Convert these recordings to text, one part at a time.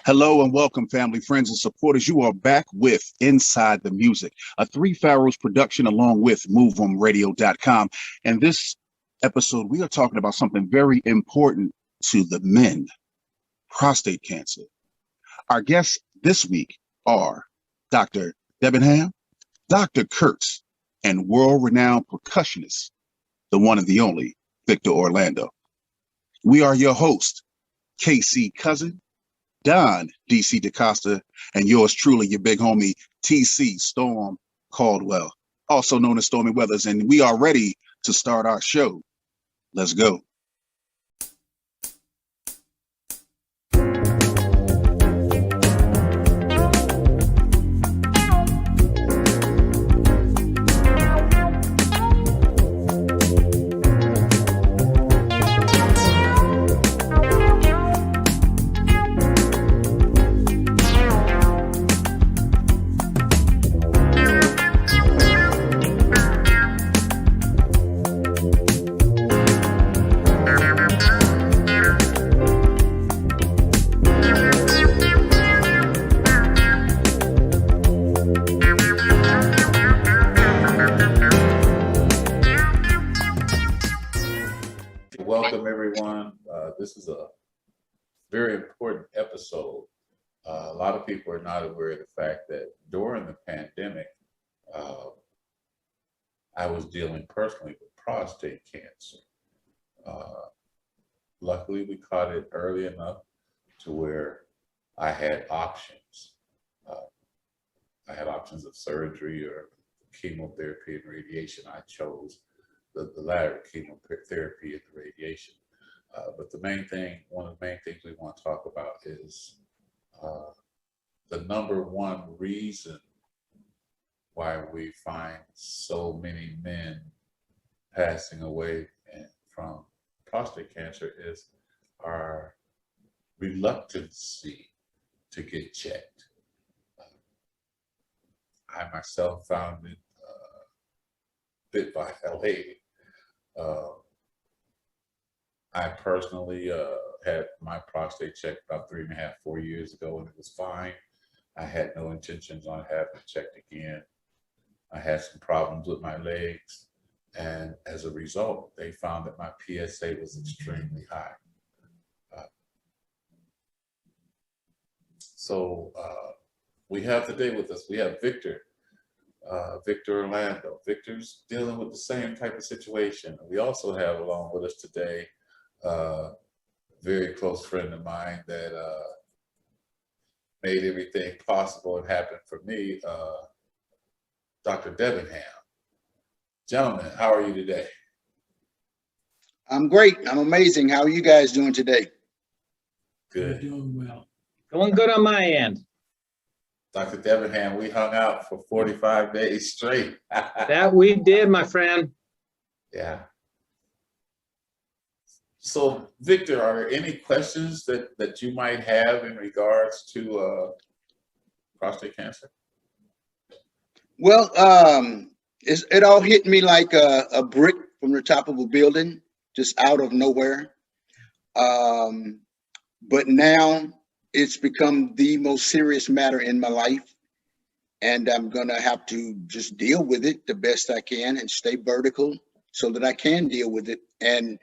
Hello and welcome, family, friends, and supporters. You are back with Inside the Music, a Three Pharaohs production along with MoveOnRadio.com. And this episode, we are talking about something very important to the men, prostate cancer. Our guests this week are Dr. Denbenham, Dr. Kurtz, and world-renowned percussionist, the one and the only Victor Orlando. We are your hosts, KC Cousin, Don DC DaCosta, and yours truly, your big homie TC Storm Caldwell, also known as Stormy Weathers, and we are ready to start our show. Let's go. Welcome, everyone. This is a very important episode. A lot of people are not aware of the fact that during the pandemic, I was dealing personally with prostate cancer. Luckily, we caught it early enough to where I had options. I had options of surgery or chemotherapy and radiation. I chose the latter, chemotherapy and the radiation. But one of the main things we want to talk about is the number one reason why we find so many men passing away from prostate cancer is our reluctancy to get checked. I myself found it bit by LA. I personally had my prostate checked about 3.5, 4 years ago, and it was fine. I had no intentions on having it checked again. I had some problems with my legs, and as a result, they found that my PSA was extremely high. So we have today with us, we have Victor Orlando. Victor's dealing with the same type of situation. We also have along with us today a very close friend of mine that made everything possible and happen for me, Dr. Denbenham. Gentlemen, how are you today? I'm great. I'm amazing. How are you guys doing today? Good. We're doing well. Going good on my end. Dr. Denbenham, we hung out for 45 days straight. That we did, my friend. Yeah. So, Victor, are there any questions that you might have in regards to prostate cancer? Well, it all hit me like a brick from the top of a building, just out of nowhere. But now it's become the most serious matter in my life, and I'm gonna have to just deal with it the best I can and stay vertical so that I can deal with it. And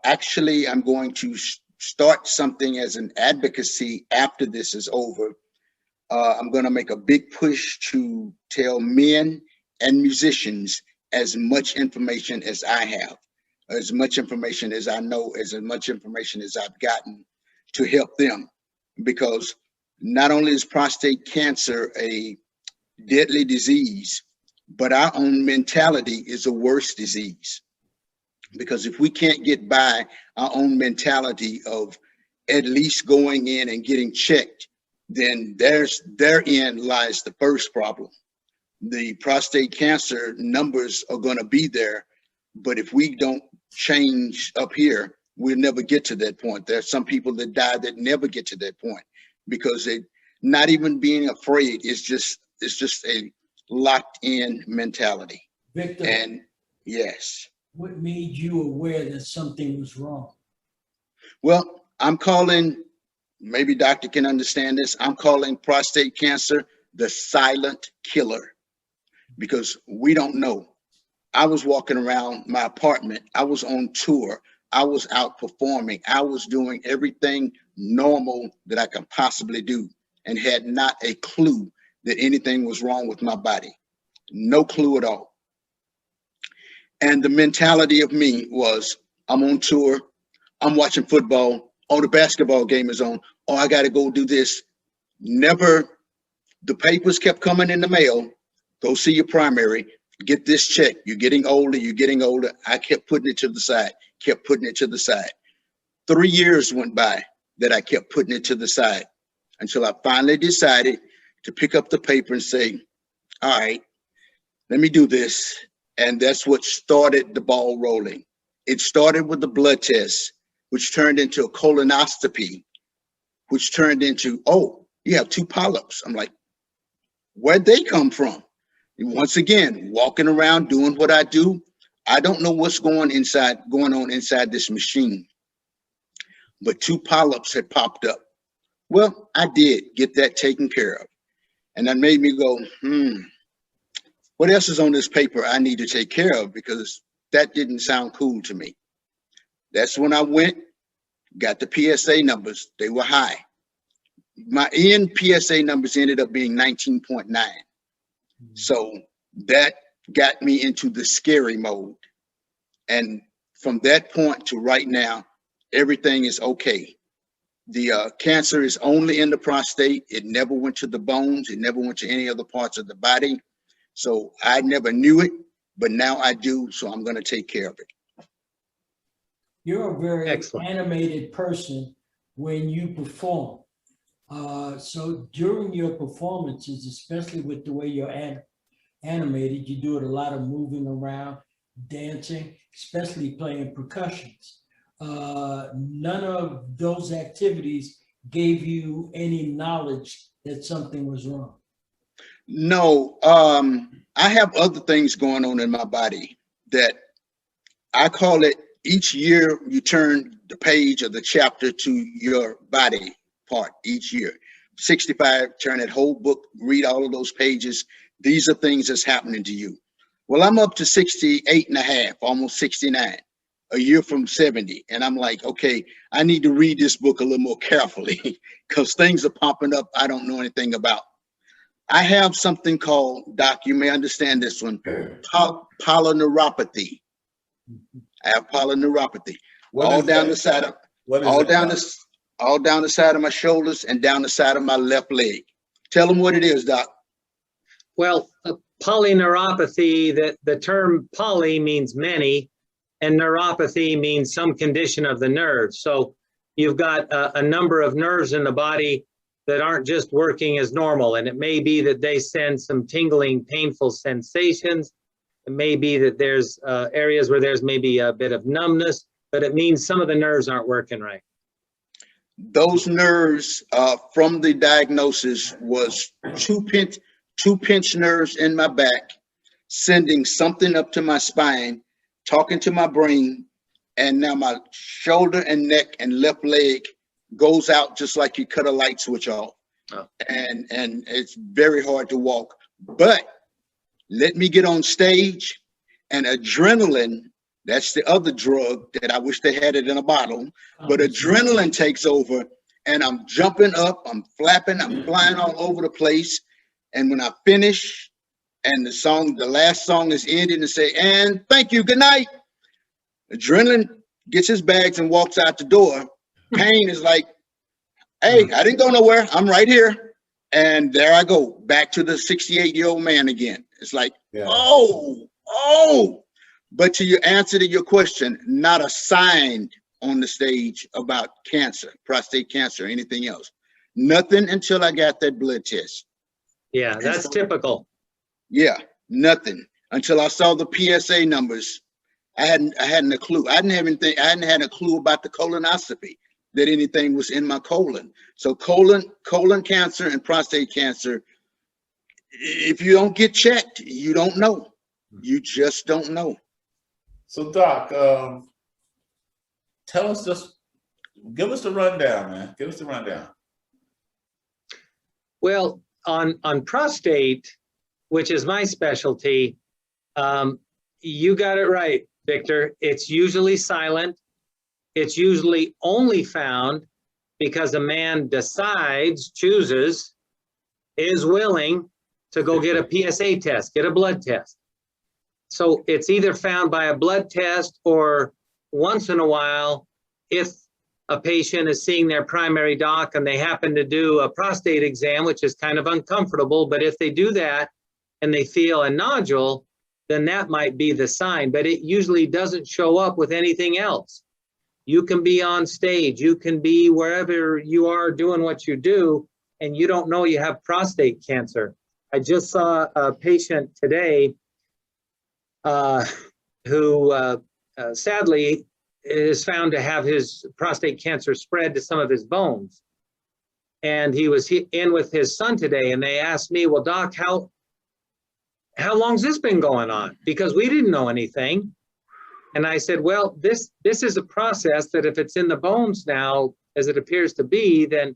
actually, I'm going to start something as an advocacy after this is over. I'm gonna make a big push to tell men and musicians as much information as I have, as much information as I know, as much information as I've gotten, to help them, because not only is prostate cancer a deadly disease, but our own mentality is a worse disease. Because if we can't get by our own mentality of at least going in and getting checked, then therein lies the first problem. The prostate cancer numbers are going to be there, but if we don't change up here, we'll never get to that point. There's some people that die that never get to that point because they not even being afraid. It's just a locked in mentality. Victor, And yes. what made you aware that something was wrong? Well, I'm calling maybe doctor can understand this. I'm calling prostate cancer the silent killer because we don't know. I was walking around my apartment. I was on tour. I was out performing. I was doing everything normal that I could possibly do and had not a clue that anything was wrong with my body. No clue at all. And the mentality of me was, I'm on tour, I'm watching football, oh, the basketball game is on, oh, I got to go do this. Never, the papers kept coming in the mail, go see your primary, get this check, you're getting older, you're getting older. I kept putting it to the side, kept putting it to the side. 3 years went by that I kept putting it to the side until I finally decided to pick up the paper and say, all right, let me do this. And that's what started the ball rolling. It started with the blood test, which turned into a colonoscopy, which turned into, oh, you have 2 polyps. I'm like, where'd they come from? And once again, walking around doing what I do, I don't know what's going on inside this machine. But 2 polyps had popped up. Well, I did get that taken care of. And that made me go, what else is on this paper I need to take care of? Because that didn't sound cool to me. That's when I went, got the PSA numbers. They were high. My end PSA numbers ended up being 19.9. So that got me into the scary mode. And from that point to right now, everything is okay. The cancer is only in the prostate. It never went to the bones. It never went to any other parts of the body. So I never knew it, but now I do. So I'm going to take care of it. You're a very Excellent. animated person when you perform. So during your performances, especially with the way you're animated, you do it a lot of moving around, dancing, especially playing percussions. None of those activities gave you any knowledge that something was wrong. No, I have other things going on in my body that I call it each year you turn the page or the chapter to your body part each year. 65, turn that whole book, read all of those pages. These are things that's happening to you. Well, I'm up to 68 and a half, almost 69, a year from 70. And I'm like, okay, I need to read this book a little more carefully because things are popping up I don't know anything about. I have something called, Doc, you may understand this one, polyneuropathy. I have polyneuropathy. All down the side of my shoulders and down the side of my left leg. Tell them what it is, Doc. Well, polyneuropathy, the term poly means many, and neuropathy means some condition of the nerves. So you've got a number of nerves in the body that aren't just working as normal. And it may be that they send some tingling, painful sensations. It may be that there's areas where there's maybe a bit of numbness, but it means some of the nerves aren't working right. Those nerves from the diagnosis was two pinch nerves in my back, sending something up to my spine, talking to my brain, and now my shoulder and neck and left leg goes out just like you cut a light switch off. Oh. And it's very hard to walk. But let me get on stage, and adrenaline, that's the other drug that I wish they had it in a bottle, but adrenaline takes over, and I'm jumping up, I'm flapping, I'm flying all over the place. And when I finish and the last song is ended and say, and thank you, good night, adrenaline gets his bags and walks out the door. Pain is like, hey, I didn't go nowhere. I'm right here. And there I go, back to the 68-year-old man again. It's like, yeah. oh. But to your answer to your question, not a sign on the stage about cancer, prostate cancer, or anything else. Nothing until I got that blood test. Yeah, that's typical. Yeah, nothing until I saw the PSA numbers. I hadn't a clue. I hadn't had a clue about the colonoscopy, that anything was in my colon. So colon cancer and prostate cancer, if you don't get checked, you don't know. You just don't know. So Doc, tell us just Give us the rundown, man. Give us the rundown. Well, on prostate, which is my specialty, you got it right, Victor. It's usually silent. It's usually only found because a man decides, chooses, is willing to go get a PSA test, get a blood test. So it's either found by a blood test or once in a while, if a patient is seeing their primary doc and they happen to do a prostate exam, which is kind of uncomfortable, but if they do that and they feel a nodule, then that might be the sign, but it usually doesn't show up with anything else. You can be on stage, you can be wherever you are doing what you do, and you don't know you have prostate cancer. I just saw a patient today who sadly is found to have his prostate cancer spread to some of his bones. And he was in with his son today, and they asked me, well, doc, how long's this been going on? Because we didn't know anything. And I said, well, this is a process that if it's in the bones now, as it appears to be, then,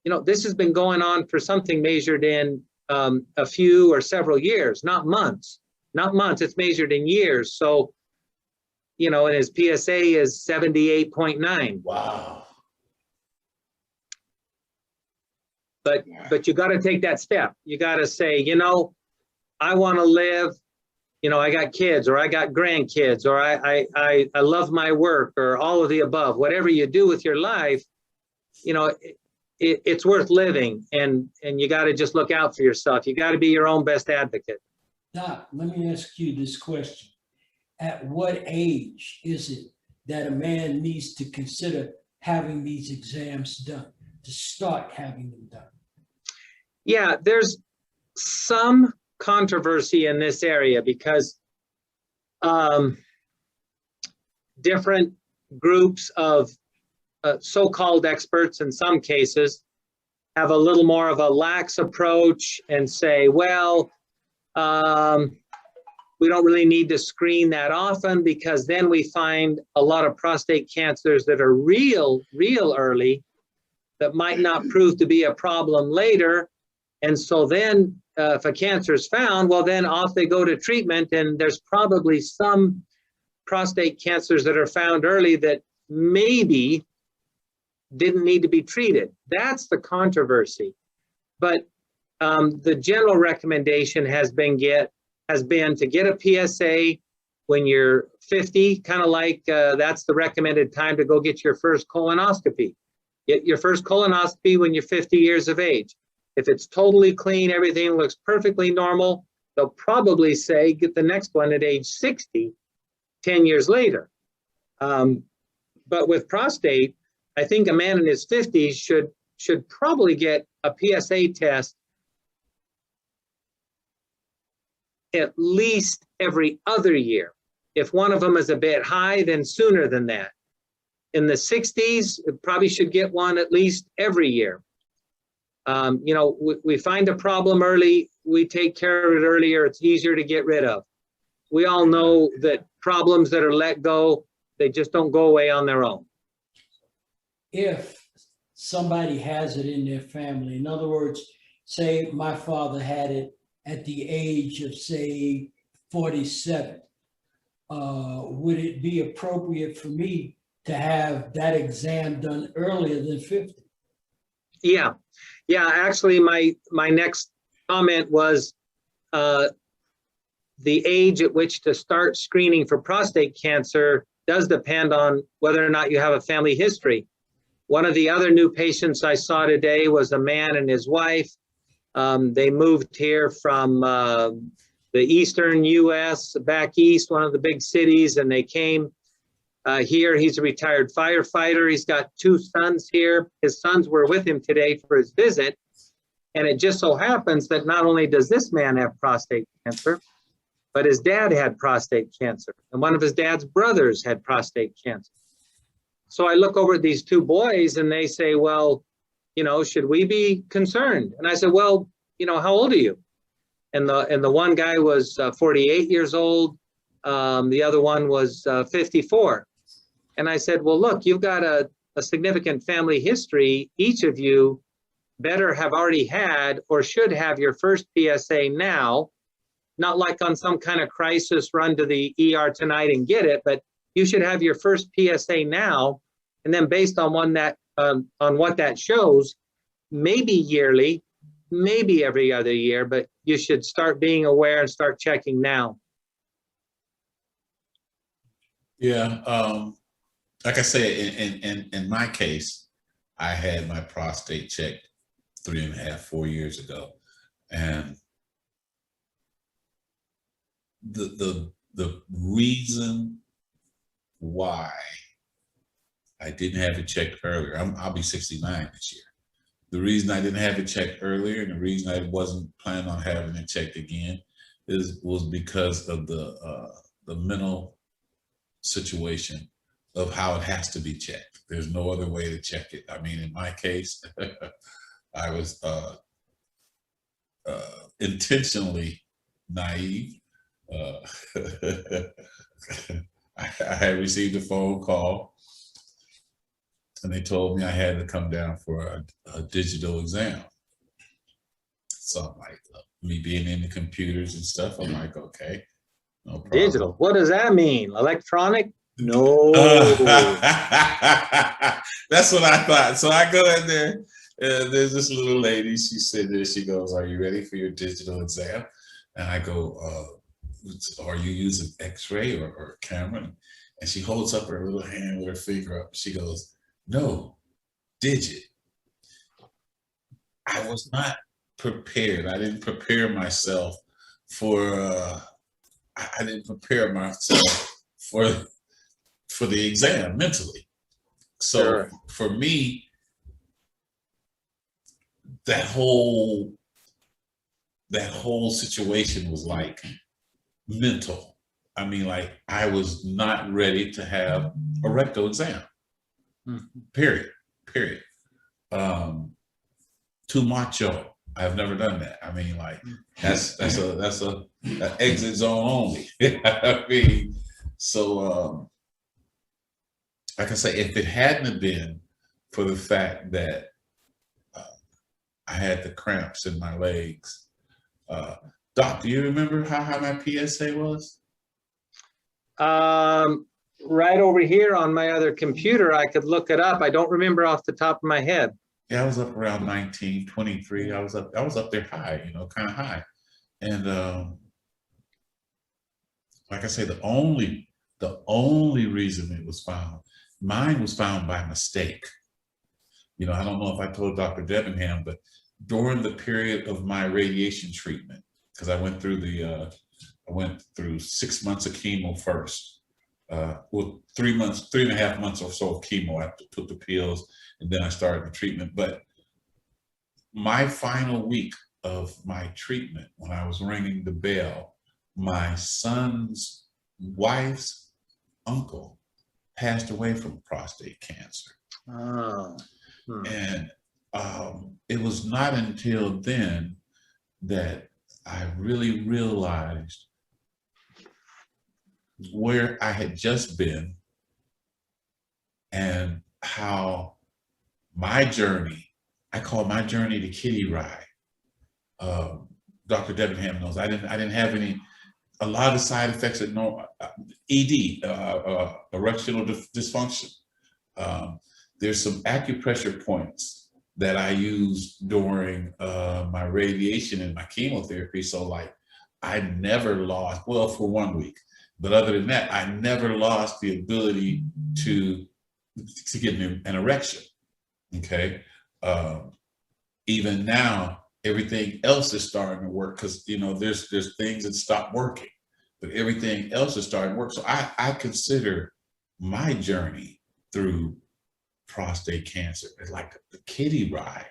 you know, this has been going on for something measured in a few or several years, not months. Not months, it's measured in years. So, you know, and his PSA is 78.9. Wow. But you got to take that step. You got to say, you know, I want to live, you know, I got kids or I got grandkids or I love my work or all of the above. Whatever you do with your life, you know, it's worth living, and you got to just look out for yourself. You got to be your own best advocate. Doc, let me ask you this question. At what age is it that a man needs to consider having these exams done, to start having them done? Yeah, there's some controversy in this area because different groups of so-called experts in some cases have a little more of a lax approach and say, well, we don't really need to screen that often because then we find a lot of prostate cancers that are real early that might not prove to be a problem later. And so then if a cancer is found, well, then off they go to treatment, and there's probably some prostate cancers that are found early that maybe didn't need to be treated. That's the controversy. But the general recommendation has been to get a PSA when you're 50, kind of like that's the recommended time to go get your first colonoscopy. Get your first colonoscopy when you're 50 years of age. If it's totally clean, everything looks perfectly normal, they'll probably say get the next one at age 60, 10 years later. But with prostate, I think a man in his 50s should probably get a PSA test at least every other year. If one of them is a bit high, then sooner than that. In the 60s, it probably should get one at least every year. You know, we find a problem early, we take care of it earlier, it's easier to get rid of. We all know that problems that are let go, they just don't go away on their own. If somebody has it in their family, in other words, say my father had it at the age of, say, 47, would it be appropriate for me to have that exam done earlier than 50? Yeah, actually my next comment was the age at which to start screening for prostate cancer does depend on whether or not you have a family history. One of the other new patients I saw today was a man and his wife. They moved here from the eastern US, back east, one of the big cities, and they came here. He's a retired firefighter. He's got 2 sons here. His sons were with him today for his visit. And it just so happens that not only does this man have prostate cancer, but his dad had prostate cancer. And one of his dad's brothers had prostate cancer. So I look over at these 2 boys and they say, well, you know, should we be concerned? And I said, well, you know, how old are you? And the one guy was 48 years old. The other one was 54. And I said, well, look, you've got a a significant family history, each of you better have already had or should have your first PSA now, not like on some kind of crisis, run to the ER tonight and get it, but you should have your first PSA now. And then based on on what that shows, maybe yearly, maybe every other year, but you should start being aware and start checking now. Yeah, like I said, in my case, I had my prostate checked 3.5, 4 years ago, and the reason why I didn't have it checked earlier, I'll be 69 this year. The reason I didn't have it checked earlier, and the reason I wasn't planning on having it checked again, was because of the mental situation of how it has to be checked. There's no other way to check it. I mean, in my case, I was intentionally naive. I had received a phone call, and they told me I had to come down for a digital exam. So I'm like, me being in the computers and stuff, I'm like, okay, no problem. Digital, what does that mean? Electronic? No. That's what I thought. So I go in there, and there's this little lady, she said this, she goes, "Are you ready for your digital exam?" And I go, "Are you using x-ray or camera?" And she holds up her little hand with her finger up. She goes, "No, digit." I was not prepared. I didn't prepare myself for, I didn't prepare myself for the exam mentally. So Sure. For me, that whole situation was like mental. I mean, like, I was not ready to have a rectal exam. Period. Too macho. I've never done that. I mean, like, that's an exit zone only. I mean, so like I say, if it hadn't have been for the fact that I had the cramps in my legs, Doc, do you remember how high my PSA was? Right over here on my other computer, I could look it up. I don't remember off the top of my head. Yeah, I was up around 19, 23. I was up there high, kind of high. And like I say, the only reason it was found, mine was found by mistake. I don't know if I told Dr. Denbenham, but during the period of my radiation treatment, because I went through 6 months of chemo first. 3.5 months or so of chemo. I took the pills, and then I started the treatment. But my final week of my treatment, when I was ringing the bell, my son's wife's uncle passed away from prostate cancer. Oh. And it was not until then that I really realized where I had just been and how my journey, I call my journey the kiddie ride. Dr. Denbenham knows I didn't have a lot of side effects that ED, erectional dysfunction. There's some acupressure points that I used during my radiation and my chemotherapy. So like, I never lost, well, for 1 week. But other than that, I never lost the ability to get an erection, okay? Even now, everything else is starting to work because, there's things that stop working, but everything else is starting to work. So I consider my journey through prostate cancer as like the kiddie ride,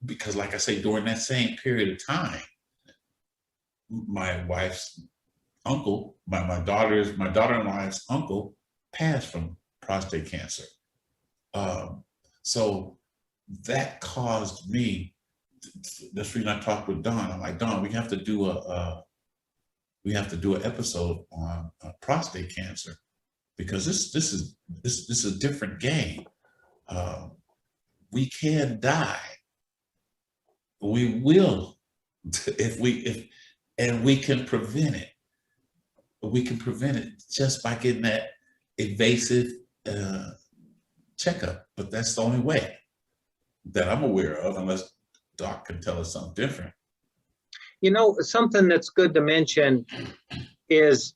because like I say, during that same period of time, my wife's uncle, my daughter-in-law's uncle passed from prostate cancer. So that caused me, that's when I talked with Don. I'm like, Don, we have to do an episode on prostate cancer, because this is a different game. we can die. We will, and we can prevent it. We can prevent it just by getting that invasive checkup. But that's the only way that I'm aware of, unless Doc can tell us something different. You know, something that's good to mention is,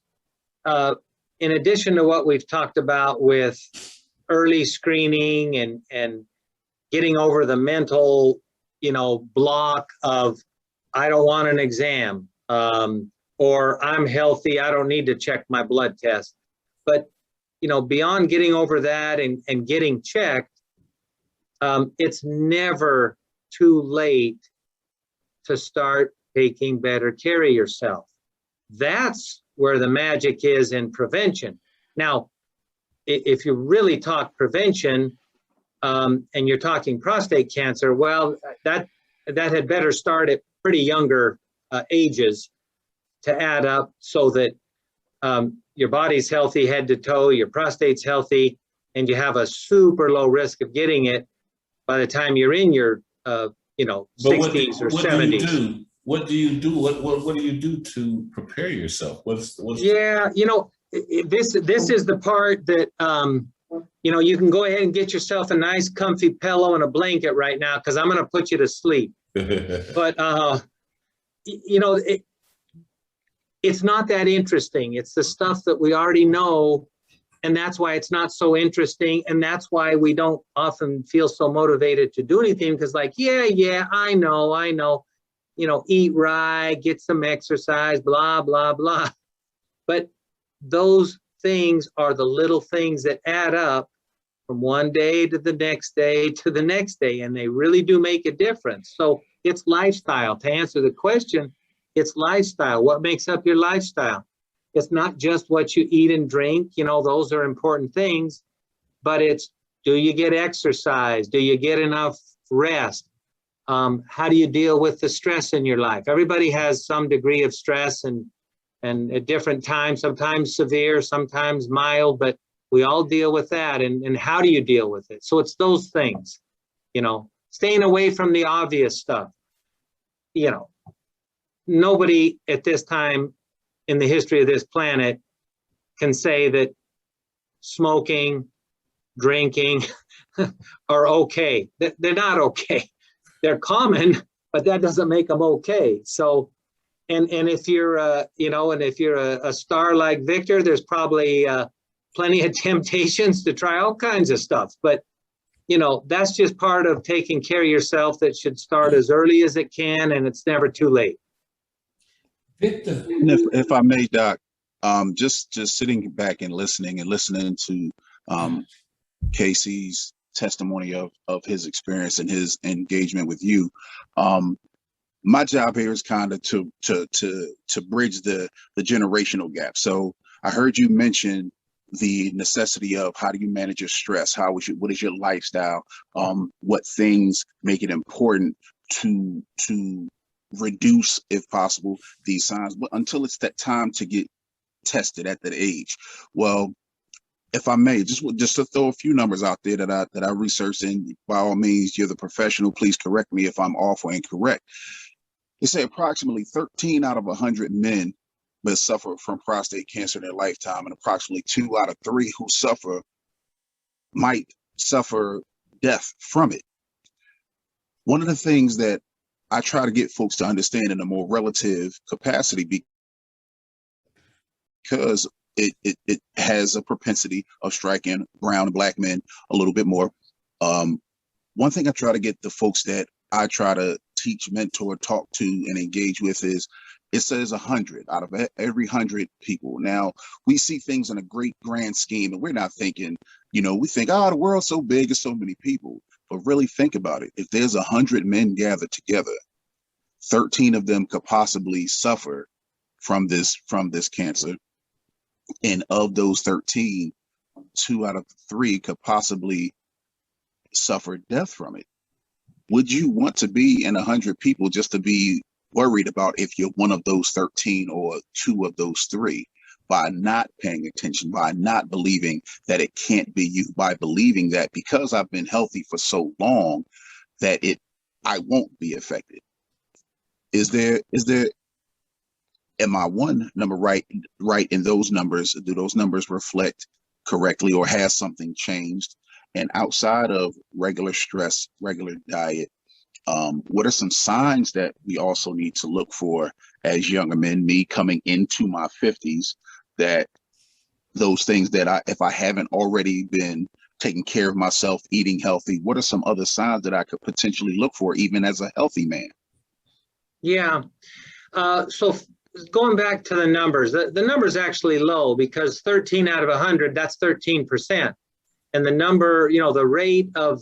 in addition to what we've talked about with early screening and getting over the mental, block of, I don't want an exam, or I'm healthy, I don't need to check my blood test. But, beyond getting over that and getting checked, it's never too late to start taking better care of yourself. That's where the magic is in prevention. Now, if you really talk prevention, and you're talking prostate cancer, well, that had better start at pretty younger ages to add up, so that your body's healthy head to toe, your prostate's healthy, and you have a super low risk of getting it by the time you're in your 60s or 70s. What do you do? What do you do to prepare yourself? Yeah, this is the part that you can go ahead and get yourself a nice comfy pillow and a blanket right now, because I'm going to put you to sleep. But it's not that interesting. It's the stuff that we already know, and that's why it's not so interesting, and that's why we don't often feel so motivated to do anything, because yeah, I know. Eat right, get some exercise, blah, blah, blah. But those things are the little things that add up from one day to the next day to the next day, and they really do make a difference. So it's lifestyle. To answer the question, it's lifestyle. What makes up your lifestyle? It's not just what you eat and drink, those are important things, but it's, do you get exercise? Do you get enough rest? How do you deal with the stress in your life? Everybody has some degree of stress, and at different times, sometimes severe, sometimes mild, but we all deal with that. And how do you deal with it? So it's those things, staying away from the obvious stuff. Nobody at this time in the history of this planet can say that smoking, drinking are okay. They're not okay. They're common, but that doesn't make them okay. So, and if you're, if you're a star like Victor, there's probably plenty of temptations to try all kinds of stuff. But, that's just part of taking care of yourself. That should start as early as it can, and it's never too late. Victor. And if I may, Doc, just sitting back and listening to Casey's testimony of his experience and his engagement with you. My job here is kind of to bridge the generational gap. So I heard you mention the necessity of, how do you manage your stress? What is your lifestyle? What things make it important to reduce, if possible, these signs, but until it's that time to get tested at that age. Well, if I may, just to throw a few numbers out there that I researched, and by all means, you're the professional, please correct me if I'm off or incorrect. They say approximately 13 out of 100 men that suffer from prostate cancer in their lifetime, and approximately 2 out of 3 who suffer might suffer death from it. One of the things that I try to get folks to understand in a more relative capacity, because it has a propensity of striking brown and black men a little bit more. One thing I try to get the folks that I try to teach, mentor, talk to, and engage with is, it says 100 out of every 100 people. Now, we see things in a great grand scheme, and we're not thinking, we think, the world's so big, it's so many people. But really think about it. If there's 100 men gathered together, 13 of them could possibly suffer from this cancer. And of those 13, 2 out of 3 could possibly suffer death from it. Would you want to be in 100 people just to be worried about if you're one of those 13 or 2 of those 3? by not paying attention, by not believing that it can't be you, by believing that because I've been healthy for so long that I won't be affected. Am I one number right in those numbers? Do those numbers reflect correctly, or has something changed? And outside of regular stress, regular diet, what are some signs that we also need to look for as younger men, me coming into my 50s, that those things that if I haven't already been taking care of myself, eating healthy, what are some other signs that I could potentially look for even as a healthy man? Yeah. So going back to the numbers, the number's actually low because 13 out of 100, that's 13%. And the number, the rate of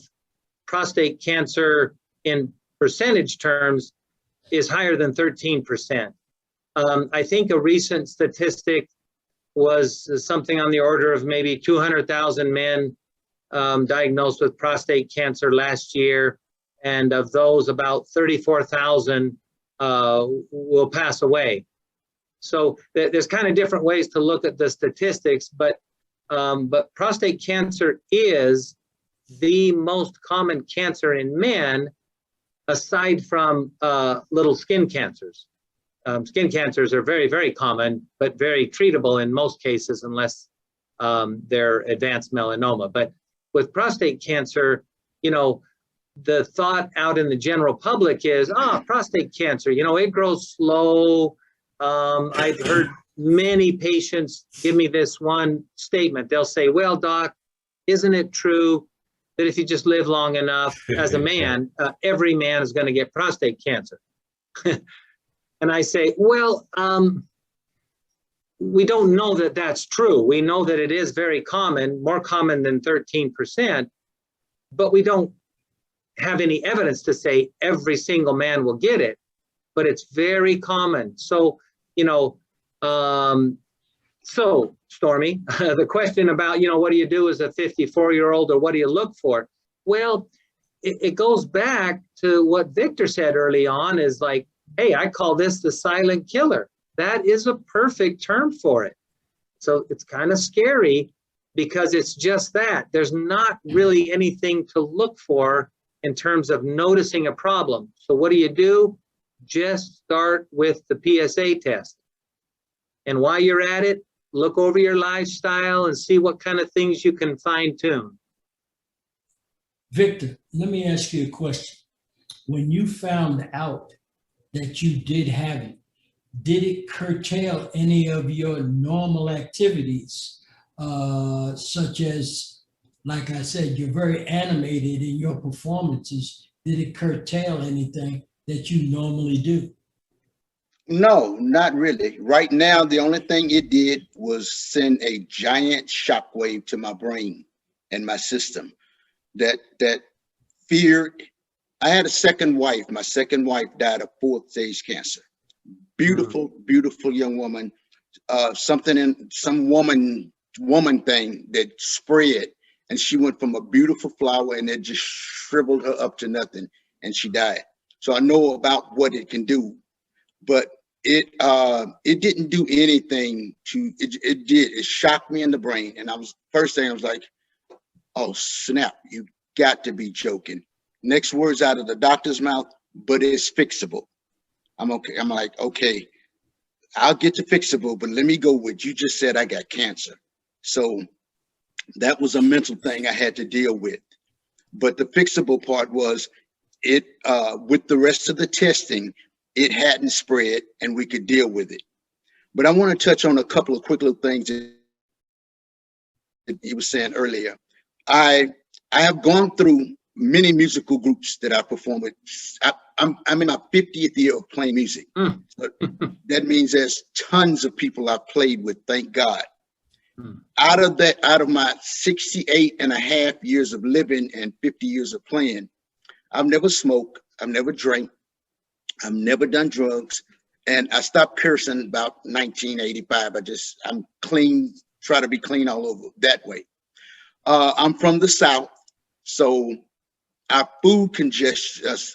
prostate cancer in percentage terms is higher than 13%. I think a recent statistic was something on the order of maybe 200,000 men diagnosed with prostate cancer last year. And of those, about 34,000 will pass away. So there's kind of different ways to look at the statistics, but prostate cancer is the most common cancer in men, aside from little skin cancers. Skin cancers are very, very common, but very treatable in most cases, unless they're advanced melanoma. But with prostate cancer, the thought out in the general public is, prostate cancer, it grows slow. I've heard many patients give me this one statement. They'll say, well, doc, isn't it true that if you just live long enough as a man, every man is going to get prostate cancer? And I say, well, we don't know that that's true. We know that it is very common, more common than 13%, but we don't have any evidence to say every single man will get it, but it's very common. So, so Stormy, the question about, what do you do as a 54-year-old, or what do you look for? Well, it goes back to what Victor said early on, is like, hey, I call this the silent killer. That is a perfect term for it. So it's kind of scary because it's just that. There's not really anything to look for in terms of noticing a problem. So what do? Just start with the PSA test. And while you're at it, look over your lifestyle and see what kind of things you can fine tune. Victor, let me ask you a question. When you found out that you did have it, did it curtail any of your normal activities, such as, like I said, you're very animated in your performances? Did it curtail anything that you normally do? No, not really. Right now, the only thing it did was send a giant shockwave to my brain and my system that feared. I had a second wife. My second wife died of 4th stage cancer. Beautiful, beautiful young woman. Something in some woman thing that spread, and she went from a beautiful flower and it just shriveled her up to nothing, and she died. So I know about what it can do, but it didn't do anything to it. It shocked me in the brain, and first thing I was like, oh snap, you got to be joking. Next words out of the doctor's mouth, but it's fixable. I'm okay. I'm like, okay, I'll get to fixable, but let me go with, you just said I got cancer. So that was a mental thing I had to deal with. But the fixable part was it, with the rest of the testing, it hadn't spread and we could deal with it. But I want to touch on a couple of quick little things that you were saying earlier. I have gone through many musical groups that I perform with. I'm in my 50th year of playing music. So that means there's tons of people I've played with, thank God. Out of my 68 and a half years of living and 50 years of playing, I've never smoked, I've never drank, I've never done drugs, and I stopped cursing about 1985. I'm clean, try to be clean all over that way. I'm from the South, so our food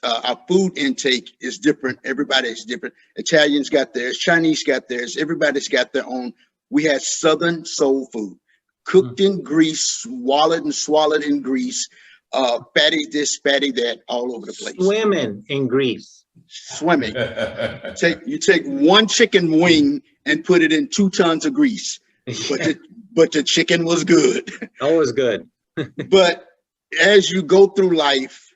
our food intake is different. Everybody is different. Italians got theirs, Chinese got theirs. Everybody's got their own We had Southern soul food, cooked in grease, swallowed and swallowed in grease, fatty this, fatty that, all over the place. Swimming in grease. Swimming. You take one chicken wing and put it in 2 tons of grease, but the chicken was good. Always good. But as you go through life,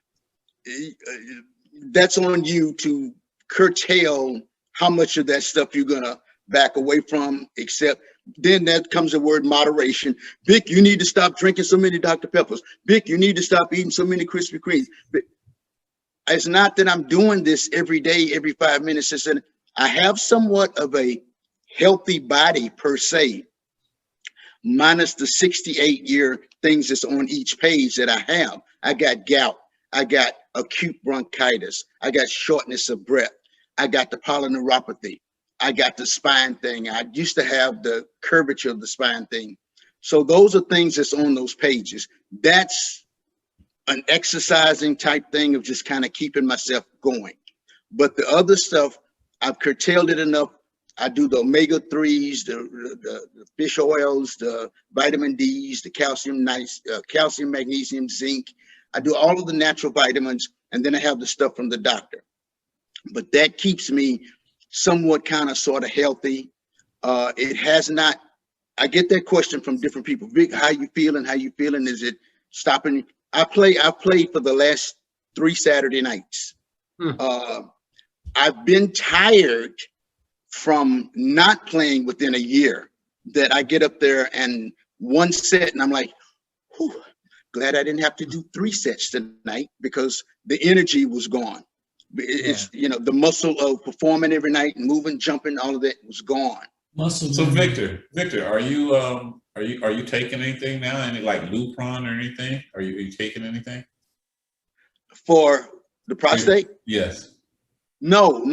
that's on you to curtail how much of that stuff you're gonna back away from, except then that comes the word moderation. Vic, you need to stop drinking so many Dr. Peppers. Vic, you need to stop eating so many Krispy Kremes. But it's not that I'm doing this every day, every 5 minutes. It's that I have somewhat of a healthy body per se, minus the 68-year things that's on each page that I have. I got gout. I got acute bronchitis. I got shortness of breath. I got the polyneuropathy. I got the spine thing. I used to have the curvature of the spine thing. So those are things that's on those pages. That's an exercising type thing of just kind of keeping myself going. But the other stuff, I've curtailed it enough. I do the omega-3s, the fish oils, the vitamin Ds, the calcium, calcium, magnesium, zinc. I do all of the natural vitamins, and then I have the stuff from the doctor. But that keeps me somewhat kind of sort of healthy. It has not, I get that question from different people. Vic, how you feeling? How you feeling? Is it stopping? I've played for the last 3 Saturday nights. I've been tired from not playing within a year, that I get up there and 1 set and I'm like, whew, glad I didn't have to do 3 sets tonight, because the energy was gone. It's, you know, the muscle of performing every night and moving, jumping, all of that was gone. Muscle. So Victor, are you taking anything now? Any like Lupron or anything? Are you taking anything For the prostate? Yes. No.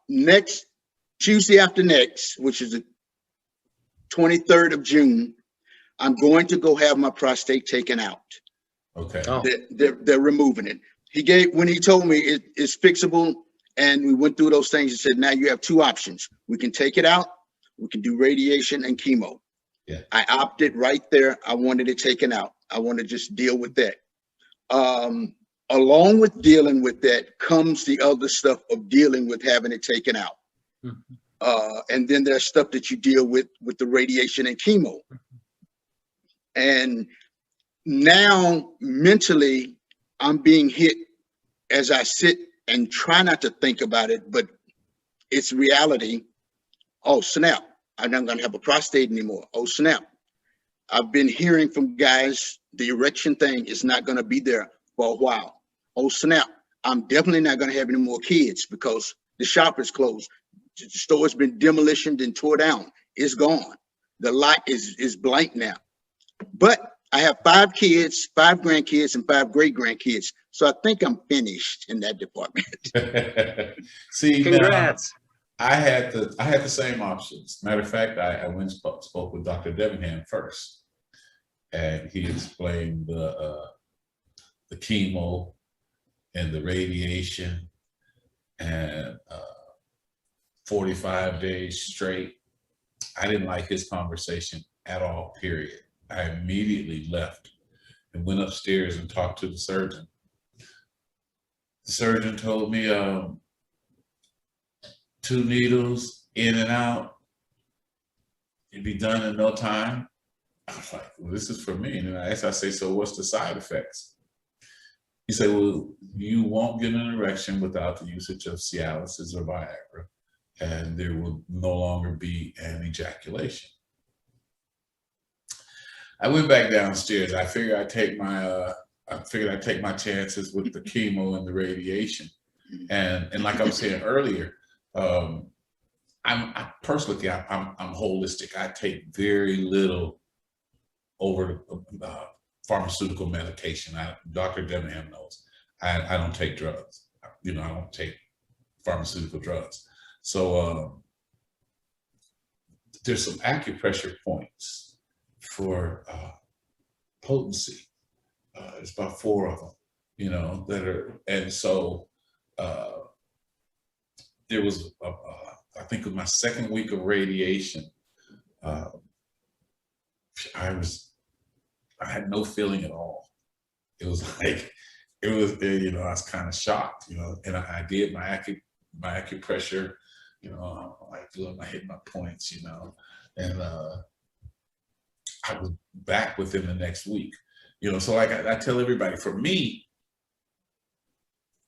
Next Tuesday after next, which is the 23rd of June, I'm going to go have my prostate taken out. Okay. Oh. They're removing it. When he told me it's fixable, and we went through those things, he said, now you have 2 options. We can take it out. We can do radiation and chemo. Yeah. I opted right there. I wanted it taken out. I want to just deal with that. Along with dealing with that comes the other stuff of dealing with having it taken out. And then there's stuff that you deal with the radiation and chemo. And now mentally, I'm being hit as I sit and try not to think about it, but it's reality. Oh, snap. I'm not going to have a prostate anymore. Oh, snap. I've been hearing from guys, the erection thing is not going to be there for a while. Oh, snap. I'm definitely not going to have any more kids because the shop is closed. The store's been demolished and tore down. It's gone. The lot is blank now. But I have 5 kids, 5 grandkids, and 5 great-grandkids. So I think I'm finished in that department. See, Congrats. now, I had the same options. Matter of fact, I went and spoke with Dr. Denbenham first, and he explained the chemo and the radiation and 45 days straight. I didn't like his conversation at all, period. I immediately left and went upstairs and talked to the surgeon. The surgeon told me 2 needles in and out, you'd be done in no time. I was like, well, this is for me. And I say, so what's the side effects? He said, well, you won't get an erection without the usage of Cialis or Viagra, and there will no longer be an ejaculation. I went back downstairs. I figured I'd take my chances with the chemo and the radiation. And like I was saying earlier, I'm holistic. I take very little over pharmaceutical medication. Dr. Denbenham knows. I don't take drugs. I don't take pharmaceutical drugs. So there's some acupressure points for potency. It's about 4 of them, that are, and so there was, I think it was my 2nd week of radiation. I had no feeling at all. It was like, I was kind of shocked, and I did my acupressure, like feeling I hit my points, and I was back within the next week, so like I tell everybody, for me,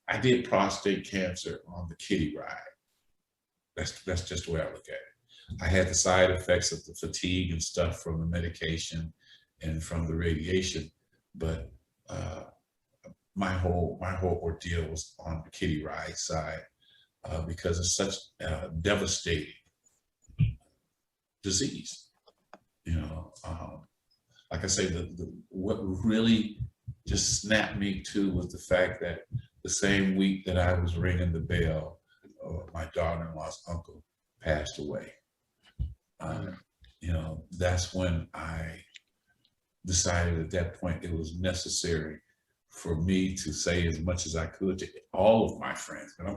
I did prostate cancer on the kiddie ride. That's just the way I look at it. I had the side effects of the fatigue and stuff from the medication and from the radiation, but my whole ordeal was on the kiddie ride side because it's such a devastating disease. Like I say, what really just snapped me too was the fact that the same week that I was ringing the bell, my daughter-in-law's uncle passed away. That's when I decided at that point it was necessary for me to say as much as I could to all of my friends. And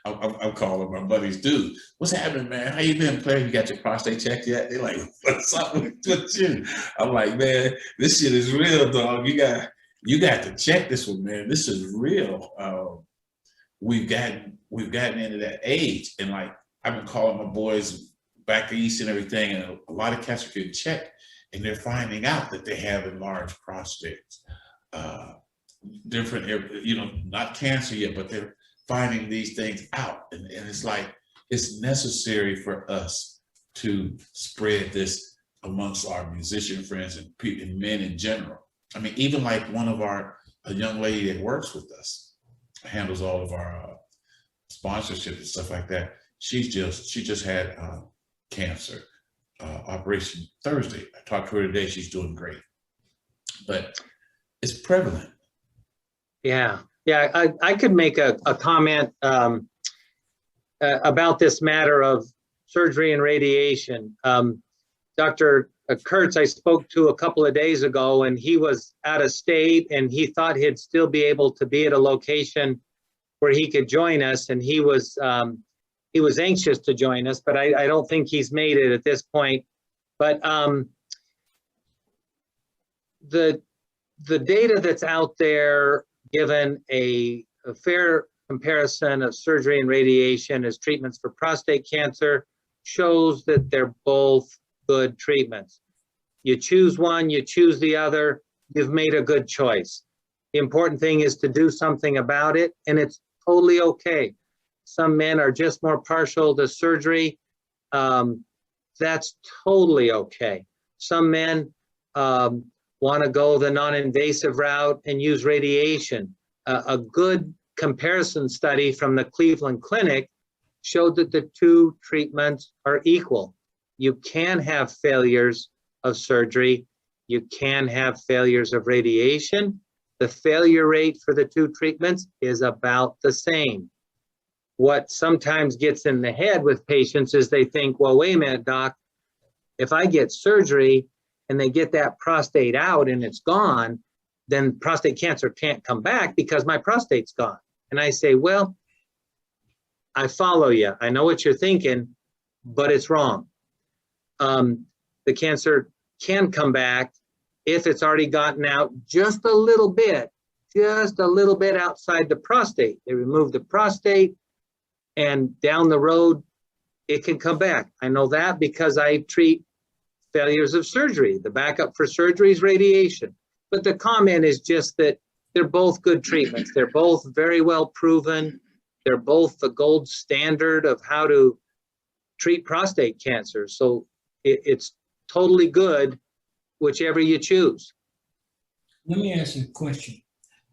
I'm calling my buddies, dude, what's happening, man? How you been, player? You got your prostate checked yet? They're like, what's up with you? I'm like, man, this shit is real, dog. You got to check this one, man. This is real. We've gotten into that age, and like I've been calling my boys back east and everything, and a lot of cats are getting checked, and they're finding out that they have enlarged prostates. Different, not cancer yet, but they're finding these things out, and it's like it's necessary for us to spread this amongst our musician friends and men in general. I mean, even like a young lady that works with us, handles all of our sponsorship and stuff like that. She just had cancer operation Thursday. I talked to her today. She's doing great, but it's prevalent. Yeah. I could make a comment about this matter of surgery and radiation. Dr. Kurtz, I spoke to a couple of days ago, and he was out of state, and he thought he'd still be able to be at a location where he could join us, and he was anxious to join us, but I don't think he's made it at this point. But the data that's out there, given a fair comparison of surgery and radiation as treatments for prostate cancer, shows that they're both good treatments. You choose one, you choose the other, you've made a good choice. The important thing is to do something about it, and it's totally okay. Some men are just more partial to surgery. That's totally okay. Some men want to go the non-invasive route and use radiation. A good comparison study from the Cleveland Clinic showed that the two treatments are equal. You can have failures of surgery. You can have failures of radiation. The failure rate for the two treatments is about the same. What sometimes gets in the head with patients is they think, well, wait a minute, doc, if I get surgery and they get that prostate out and it's gone, then prostate cancer can't come back because my prostate's gone. And I say, well, I follow you. I know what you're thinking, but it's wrong. The cancer can come back if it's already gotten out just a little bit outside the prostate. They remove the prostate, and down the road, it can come back. I know that because I treat failures of surgery. The backup for surgery is radiation. But the comment is just that they're both good treatments. They're both very well proven. They're both the gold standard of how to treat prostate cancer. So it's totally good, whichever you choose. Let me ask you a question.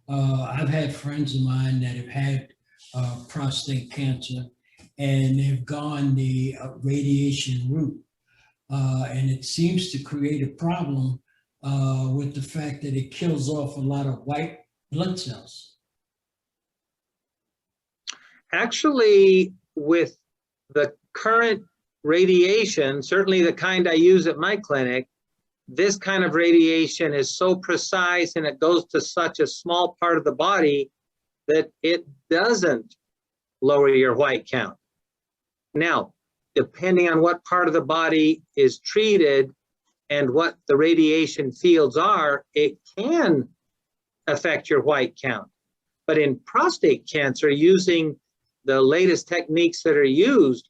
I've had friends of mine that have had prostate cancer, and they've gone the radiation route. And it seems to create a problem with the fact that it kills off a lot of white blood cells. Actually, with the current radiation, certainly the kind I use at my clinic, this kind of radiation is so precise and it goes to such a small part of the body that it doesn't lower your white count. Now, depending on what part of the body is treated and what the radiation fields are, it can affect your white count. But in prostate cancer, using the latest techniques that are used,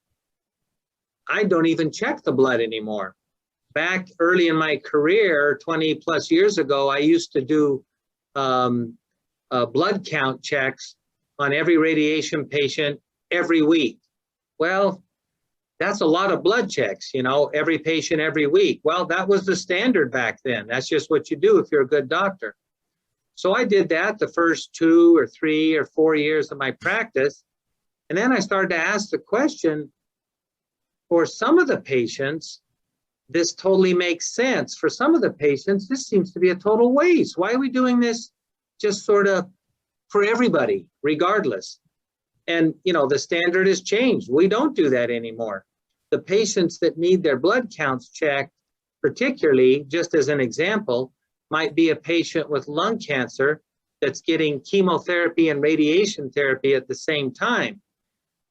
I don't even check the blood anymore. Back early in my career, 20 plus years ago, I used to do blood count checks on every radiation patient every week. Well, that's a lot of blood checks, you know, every patient every week. Well, that was the standard back then. That's just what you do if you're a good doctor. So I did that the first 2 or 3 or 4 years of my practice. And then I started to ask the question, for some of the patients, this totally makes sense. For some of the patients, this seems to be a total waste. Why are we doing this just sort of for everybody, regardless? And, you know, the standard has changed. We don't do that anymore. The patients that need their blood counts checked, particularly, just as an example, might be a patient with lung cancer that's getting chemotherapy and radiation therapy at the same time.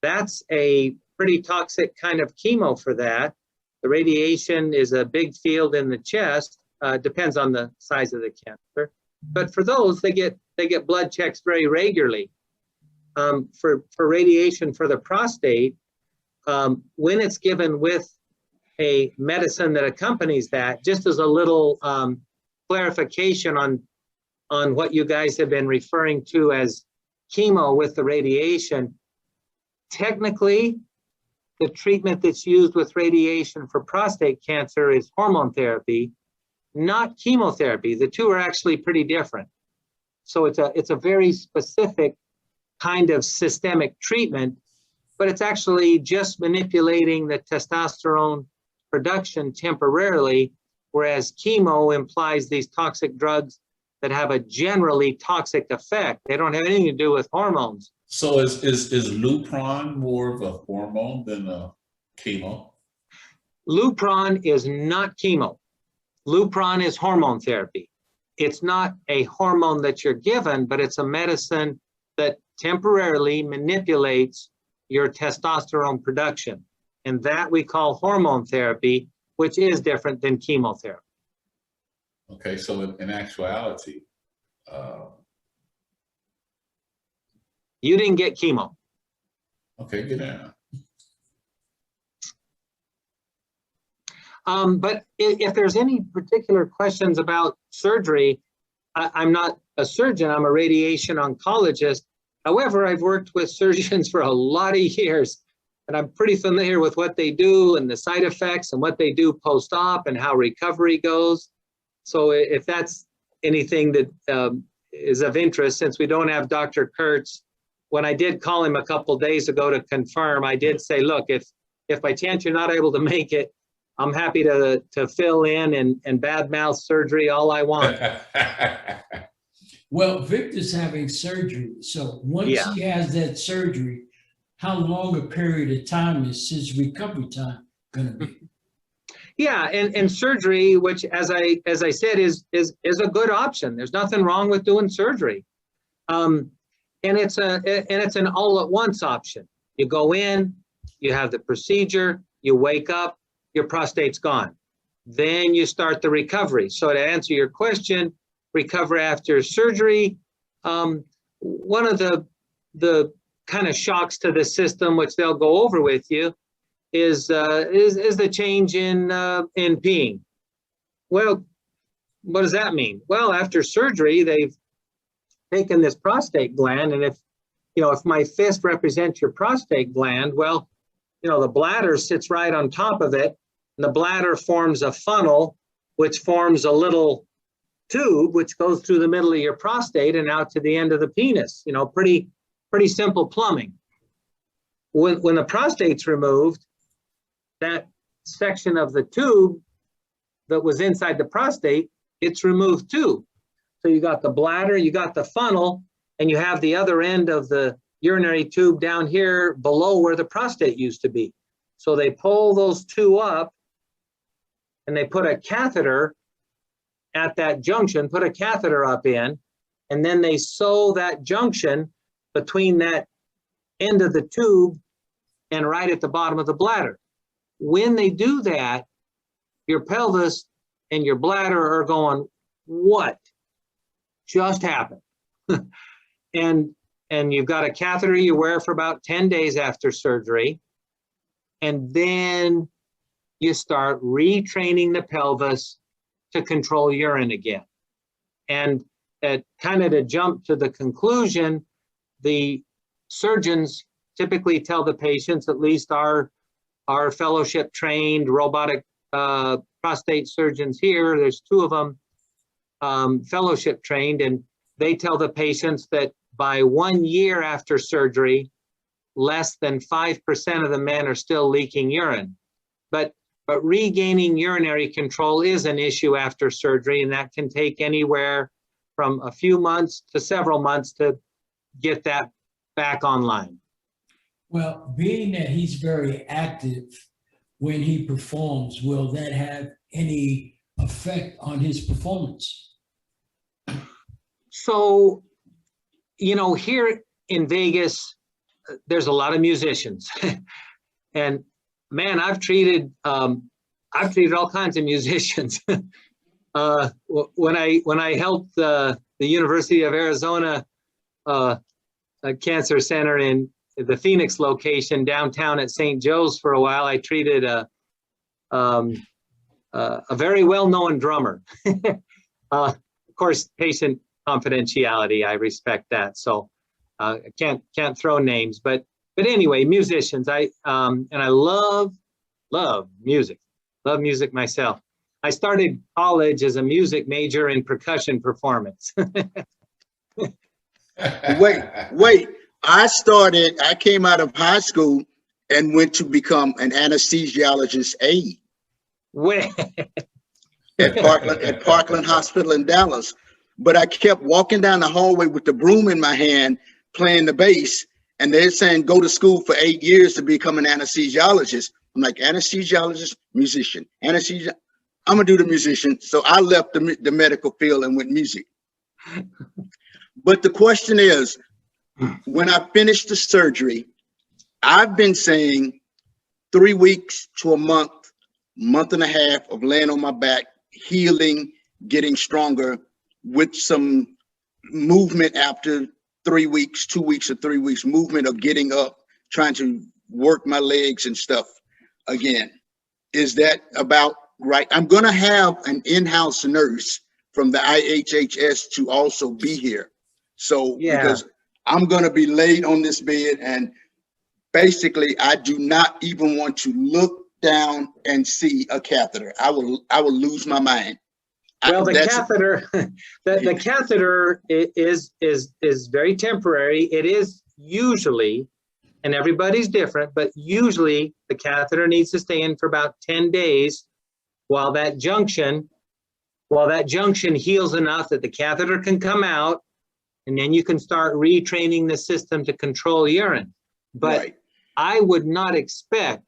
That's a pretty toxic kind of chemo for that. The radiation is a big field in the chest, depends on the size of the cancer. But for those, they get blood checks very regularly. For radiation for the prostate, when it's given with a medicine that accompanies that, just as a little clarification on what you guys have been referring to as chemo with the radiation, technically, the treatment that's used with radiation for prostate cancer is hormone therapy, not chemotherapy. The two are actually pretty different. So it's a very specific kind of systemic treatment, but it's actually just manipulating the testosterone production temporarily, whereas chemo implies these toxic drugs that have a generally toxic effect. They don't have anything to do with hormones. So is Lupron more of a hormone than a chemo? Lupron is not chemo. Lupron is hormone therapy. It's not a hormone that you're given, but it's a medicine that temporarily manipulates your testosterone production. And that we call hormone therapy, which is different than chemotherapy. Okay, so in actuality, you didn't get chemo. okay, get in. But if there's any particular questions about surgery, I'm not a surgeon, I'm a radiation oncologist. However, I've worked with surgeons for a lot of years, and I'm pretty familiar with what they do and the side effects and what they do post-op and how recovery goes. So if that's anything that is of interest, since we don't have Dr. Kurtz, when I did call him a couple days ago to confirm, I did say, look, if by chance you're not able to make it, I'm happy to fill in and badmouth surgery all I want. Well, Victor's having surgery. So once he has that surgery, how long a period of time is his recovery time going to be? Yeah, and surgery, which as I said, is a good option. There's nothing wrong with doing surgery. And it's an all at once option. You go in, you have the procedure, you wake up, your prostate's gone. Then you start the recovery. So to answer your question, recover after surgery, one of the kind of shocks to the system, which they'll go over with you, is the change in peeing. Well, what does that mean? Well, after surgery, they've taken this prostate gland, and if my fist represents your prostate gland, well, the bladder sits right on top of it, and the bladder forms a funnel, which forms a little tube, which goes through the middle of your prostate and out to the end of the penis. Pretty simple plumbing. When the prostate's removed, that section of the tube that was inside the prostate, it's removed too. So you got the bladder, you got the funnel, and you have the other end of the urinary tube down here below where the prostate used to be. So they pull those two up and they put a catheter at that junction, put a catheter up in, and then they sew that junction between that end of the tube and right at the bottom of the bladder. when they do that, your pelvis and your bladder are going, what just happened? And you've got a catheter you wear for about 10 days after surgery. And then you start retraining the pelvis to control urine again. And kind of to jump to the conclusion, the surgeons typically tell the patients, at least our fellowship trained robotic prostate surgeons here, there's 2 of them, fellowship trained, and they tell the patients that by 1 year after surgery, less than 5% of the men are still leaking urine. But regaining urinary control is an issue after surgery, and that can take anywhere from a few months to several months to get that back online. Well, being that he's very active when he performs, will that have any effect on his performance? So, you know, here in Vegas, there's a lot of musicians. And man, I've treated all kinds of musicians. When I helped the University of Arizona Cancer Center in the Phoenix location downtown at St. Joe's for a while, I treated a very well-known drummer. Of course, patient confidentiality, I respect that. So I can't throw names, but anyway, musicians. I love music. Love music myself. I started college as a music major in percussion performance. Wait. I came out of high school and went to become an anesthesiologist aide at Parkland Hospital in Dallas. But I kept walking down the hallway with the broom in my hand, playing the bass, and they're saying, go to school for 8 years to become an anesthesiologist. I'm like, anesthesiologist, musician, anesthesia. I'm gonna do the musician. So I left the medical field and went music. But the question is, when I finished the surgery, I've been saying 3 weeks to a month and a half of laying on my back, healing, getting stronger, with some movement after 3 weeks, 2 weeks or 3 weeks, movement of getting up, trying to work my legs and stuff again. Is that about right? I'm going to have an in-house nurse from the IHHS to also be here. So, yeah, because I'm going to be laid on this bed, and basically I do not even want to look down and see a catheter. I will lose my mind. Well, the catheter, the catheter is very temporary. It is usually, and everybody's different, but usually the catheter needs to stay in for about 10 days while that junction heals enough that the catheter can come out, and then you can start retraining the system to control urine. But right, I would not expect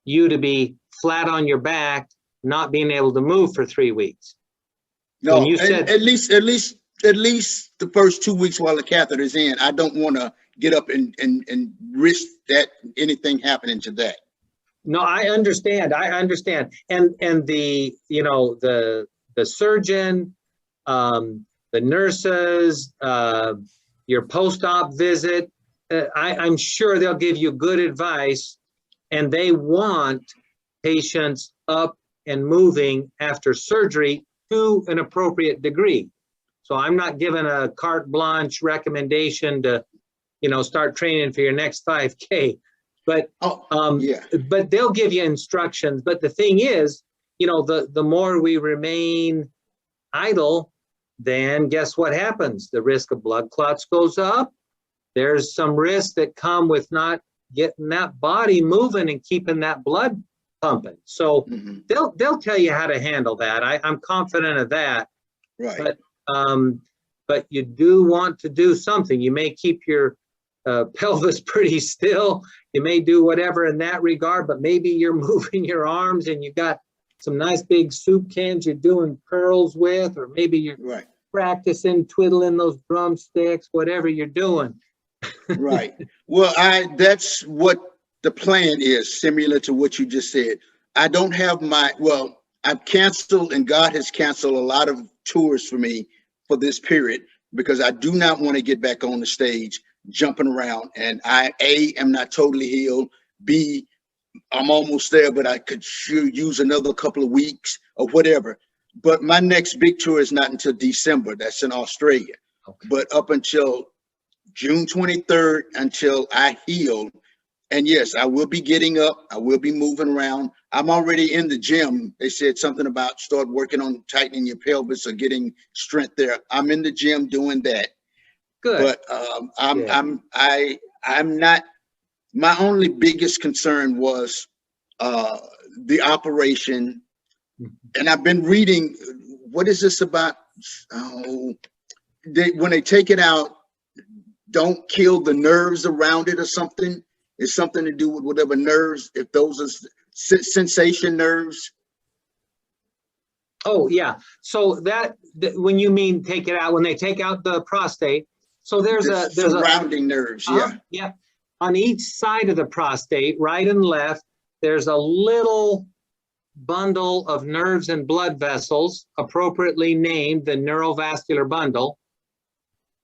you to be flat on your back, not being able to move for 3 weeks. No, you said at least the first 2 weeks while the catheter is in, I don't want to get up and risk that anything happening to that. No, I understand. And the, you know, the surgeon, the nurses, your post-op visit, I'm sure they'll give you good advice, and they want patients up and moving after surgery to an appropriate degree. So I'm not giving a carte blanche recommendation to, you know, start training for your next 5K, but but they'll give you instructions. But the thing is, you know, the more we remain idle, then guess what happens? The risk of blood clots goes up. There's some risks that come with not getting that body moving and keeping that blood pumping. So they'll tell you how to handle that. I'm confident of that. Right. But you do want to do something. You may keep your pelvis pretty still. You may do whatever in that regard, but maybe you're moving your arms and you got some nice big soup cans you're doing curls with, or maybe you're practicing twiddling those drumsticks, whatever you're doing. Right. Well, that's what the plan is similar to what you just said. I don't have I've canceled, and God has canceled a lot of tours for me for this period because I do not want to get back on the stage jumping around. And I, A, am not totally healed. B, I'm almost there, but I could sure use another couple of weeks or whatever. But my next big tour is not until December. That's in Australia. Okay. But up until June 23rd, until I heal. And yes, I will be getting up. I will be moving around. I'm already in the gym. They said something about start working on tightening your pelvis or getting strength there. I'm in the gym doing that. Good. But I'm not. My only biggest concern was the operation, and I've been reading. What is this about? Oh, when they take it out, don't kill the nerves around it or something. It's something to do with whatever nerves, if those are sensation nerves. Oh, yeah. So that when you mean take it out, when they take out the prostate, so there's surrounding nerves, yeah. Yeah. On each side of the prostate, right and left, there's a little bundle of nerves and blood vessels, appropriately named the neurovascular bundle.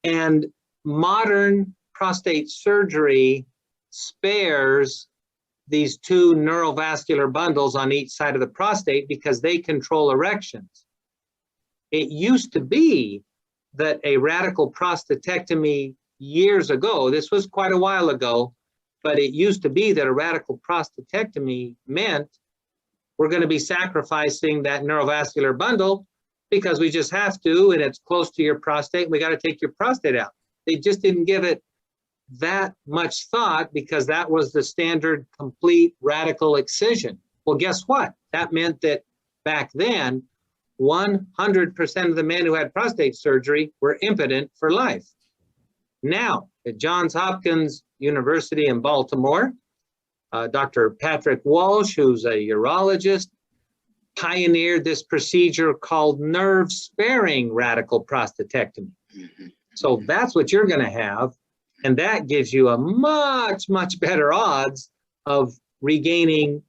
And modern prostate surgery spares these two neurovascular bundles on each side of the prostate because they control erections. It used to be that a radical prostatectomy years ago, this was quite a while ago, but it used to be that a radical prostatectomy meant we're going to be sacrificing that neurovascular bundle because we just have to, and it's close to your prostate. We got to take your prostate out. They just didn't give it that much thought because that was the standard complete radical excision. Well, guess what? That meant that back then, 100% of the men who had prostate surgery were impotent for life. Now, at Johns Hopkins University in Baltimore, Dr. Patrick Walsh, who's a urologist, pioneered this procedure called nerve-sparing radical prostatectomy. So that's what you're going to have. And that gives you a much, much better odds of regaining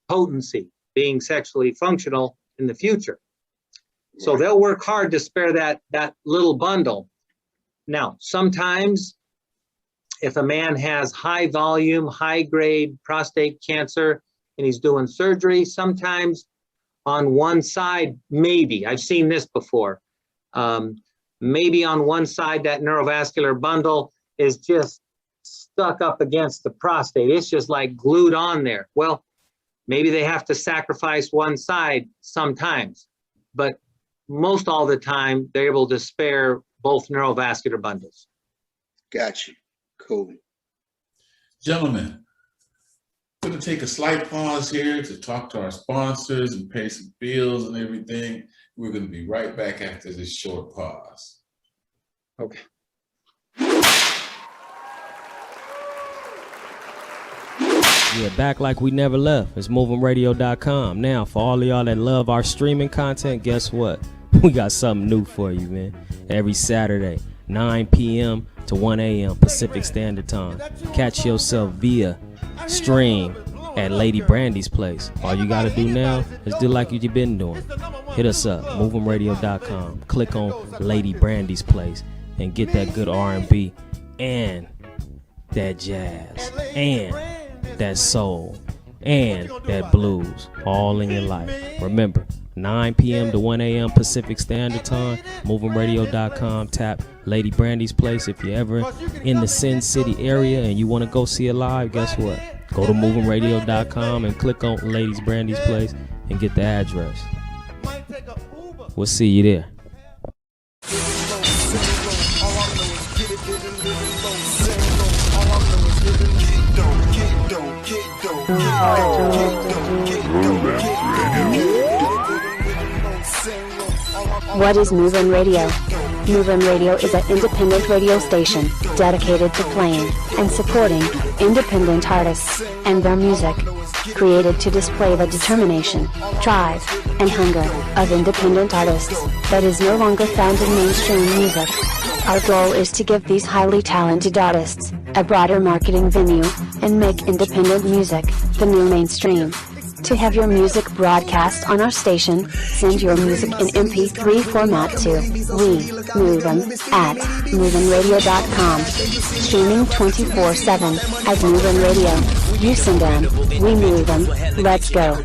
potency, being sexually functional in the future. So they'll work hard to spare that little bundle. Now, sometimes if a man has high volume, high grade prostate cancer and he's doing surgery, sometimes on one side, maybe, I've seen this before, maybe on one side that neurovascular bundle is just stuck up against the prostate. It's just like glued on there. Well, maybe they have to sacrifice one side sometimes, but most all the time, they're able to spare both neurovascular bundles. Gotcha. Cool. Gentlemen, we're going to take a slight pause here to talk to our sponsors and pay some bills and everything. We're going to be right back after this short pause. Okay. Yeah, back like we never left. It's movemradio.com. Now, for all of y'all that love our streaming content, guess what? We got something new for you, man. Every Saturday, 9 p.m. to 1 a.m. Pacific Standard Time. Catch yourself via stream at Lady Brandy's place. All you got to do now is do like you've been doing. Hit us up, movemradio.com. Click on Lady Brandy's place and get that good R&B and that jazz and that soul and that blues all in your life. Remember, 9 p.m. to 1 a.m. Pacific Standard Time, movemradio.com. Tap Lady Brandy's place. If you're ever in the Sin City area and you want to go see it live, guess what? Go to movemradio.com and click on Lady Brandy's place and get the address. We'll see you there. What is Move-In Radio? Move-In Radio is an independent radio station dedicated to playing and supporting independent artists and their music, created to display the determination, drive, and hunger of independent artists that is no longer found in mainstream music. Our goal is to give these highly talented artists a broader marketing venue and make independent music the new mainstream. To have your music broadcast on our station, send your music in MP3 format to WeMove'em at move'emradio.com. Streaming 24/7 at Move'em Radio. You send them, we move them. Let's go.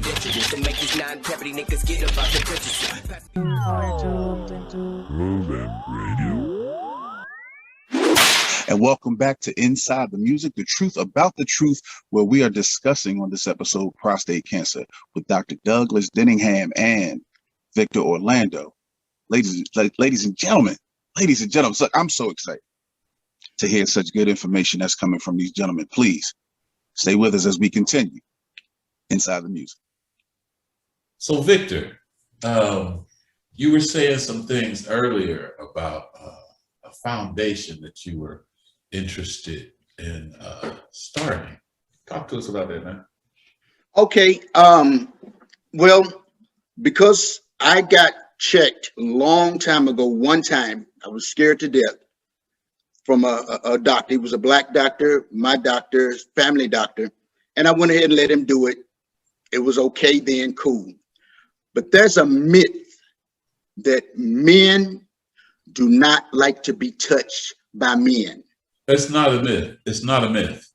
And welcome back to Inside the Music, the truth about the truth, where we are discussing on this episode prostate cancer with Dr. Douglas Denningham and Victor Orlando. Ladies and gentlemen, so I'm so excited to hear such good information that's coming from these gentlemen. Please stay with us as we continue Inside the Music. So Victor, you were saying some things earlier about a foundation that you were interested in starting. Talk to us about that, man. Okay. Well, because I got checked a long time ago, one time, I was scared to death from a doctor. He was a black doctor, my doctor, family doctor. And I went ahead and let him do it. It was okay then, cool. But there's a myth that men do not like to be touched by men. It's not a myth. It's not a myth.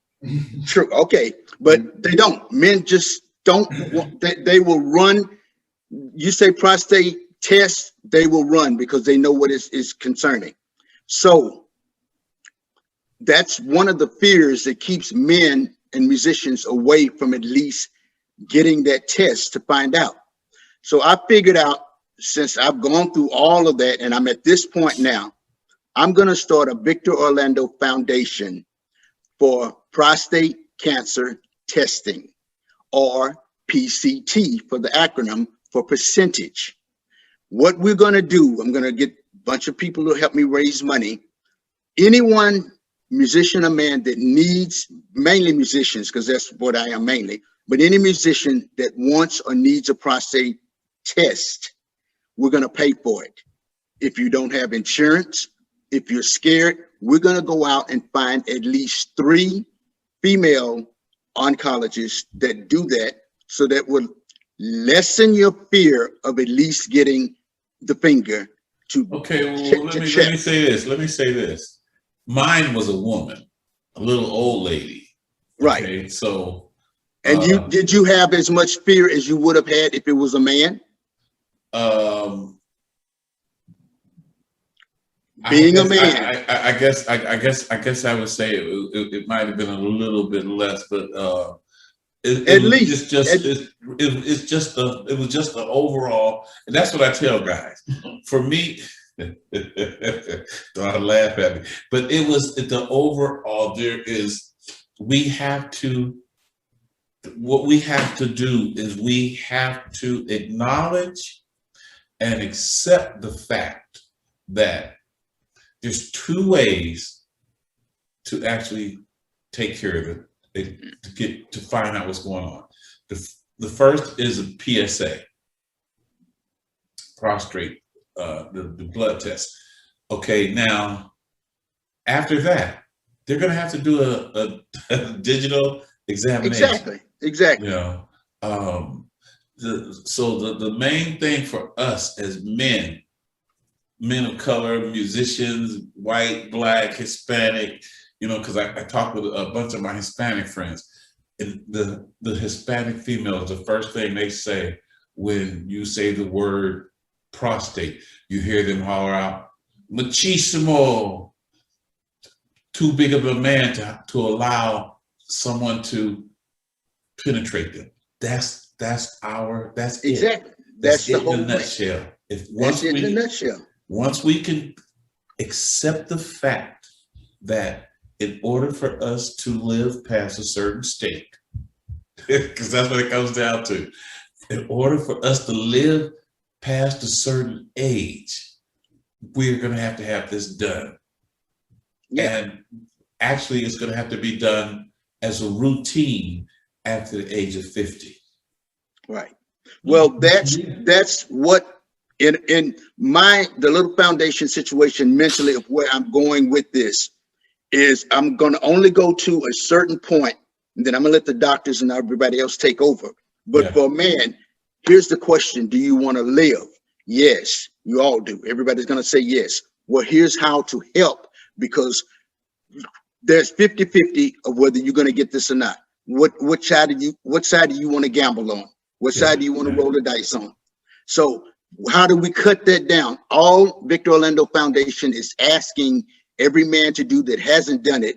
True. Okay. But they don't. Men just don't want, they will run. You say prostate test, they will run because they know what is concerning. So that's one of the fears that keeps men and musicians away from at least getting that test to find out. So I figured out, since I've gone through all of that and I'm at this point now, I'm going to start a Victor Orlando Foundation for prostate cancer testing, or PCT for the acronym for percentage. What we're going to do, I'm going to get a bunch of people to help me raise money. Anyone, musician or man, that needs, mainly musicians, because that's what I am mainly, but any musician that wants or needs a prostate test, we're going to pay for it. If you don't have insurance, if you're scared, we're going to go out and find at least 3 female oncologists that do that, so that will lessen your fear of at least getting the finger to. Okay, well, let me say this. Let me say this. Mine was a woman, a little old lady. Okay, right. So. And did you have as much fear as you would have had if it was a man? Being a man, I guess I would say it might have been a little bit less, but it was just the overall, and that's what I tell guys. For me, don't laugh at me, but it was the overall. What we have to do is we have to acknowledge and accept the fact that there's 2 ways to actually take care of it, to find out what's going on. The first is a PSA, prostate, the blood test. Okay, now after that, they're going to have to do a digital examination. Exactly. You know, the main thing for us as men of color, musicians, white, black, Hispanic, you know, because I talk with a bunch of my Hispanic friends, and the Hispanic females, the first thing they say when you say the word prostate, you hear them holler out, machismo, too big of a man to allow someone to penetrate them. That's exactly. That's the it whole in a nutshell. In a nutshell. Once we can accept the fact that in order for us to live past a certain state, because that's what it comes down to, in order for us to live past a certain age, we're going to have this done. Yeah. And actually, it's going to have to be done as a routine after the age of 50. Right. Well, that's what in the little foundation situation mentally of where I'm going with this is I'm going to only go to a certain point, and then I'm going to let the doctors and everybody else take over. But for a man, here's the question: do you want to live? Yes, you all do. Everybody's going to say yes. Well, here's how to help, because there's 50-50 of whether you're going to get this or not. What side do you want to gamble on? What side do you want to roll the dice on? So how do we cut that down? All Victor Orlando Foundation is asking every man to do that hasn't done it,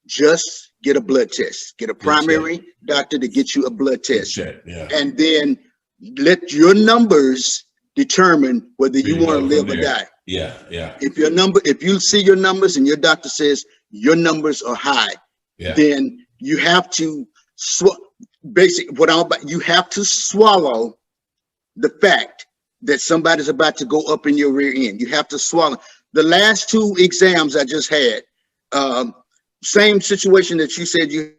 just get a blood test. Get a primary doctor to get you a blood test. And then let your numbers determine whether you want to live or die. If you see your numbers and your doctor says your numbers are high, then you have to you have to swallow the fact that somebody's about to go up in your rear end. You have to swallow. The last 2 exams I just had, same situation that you said you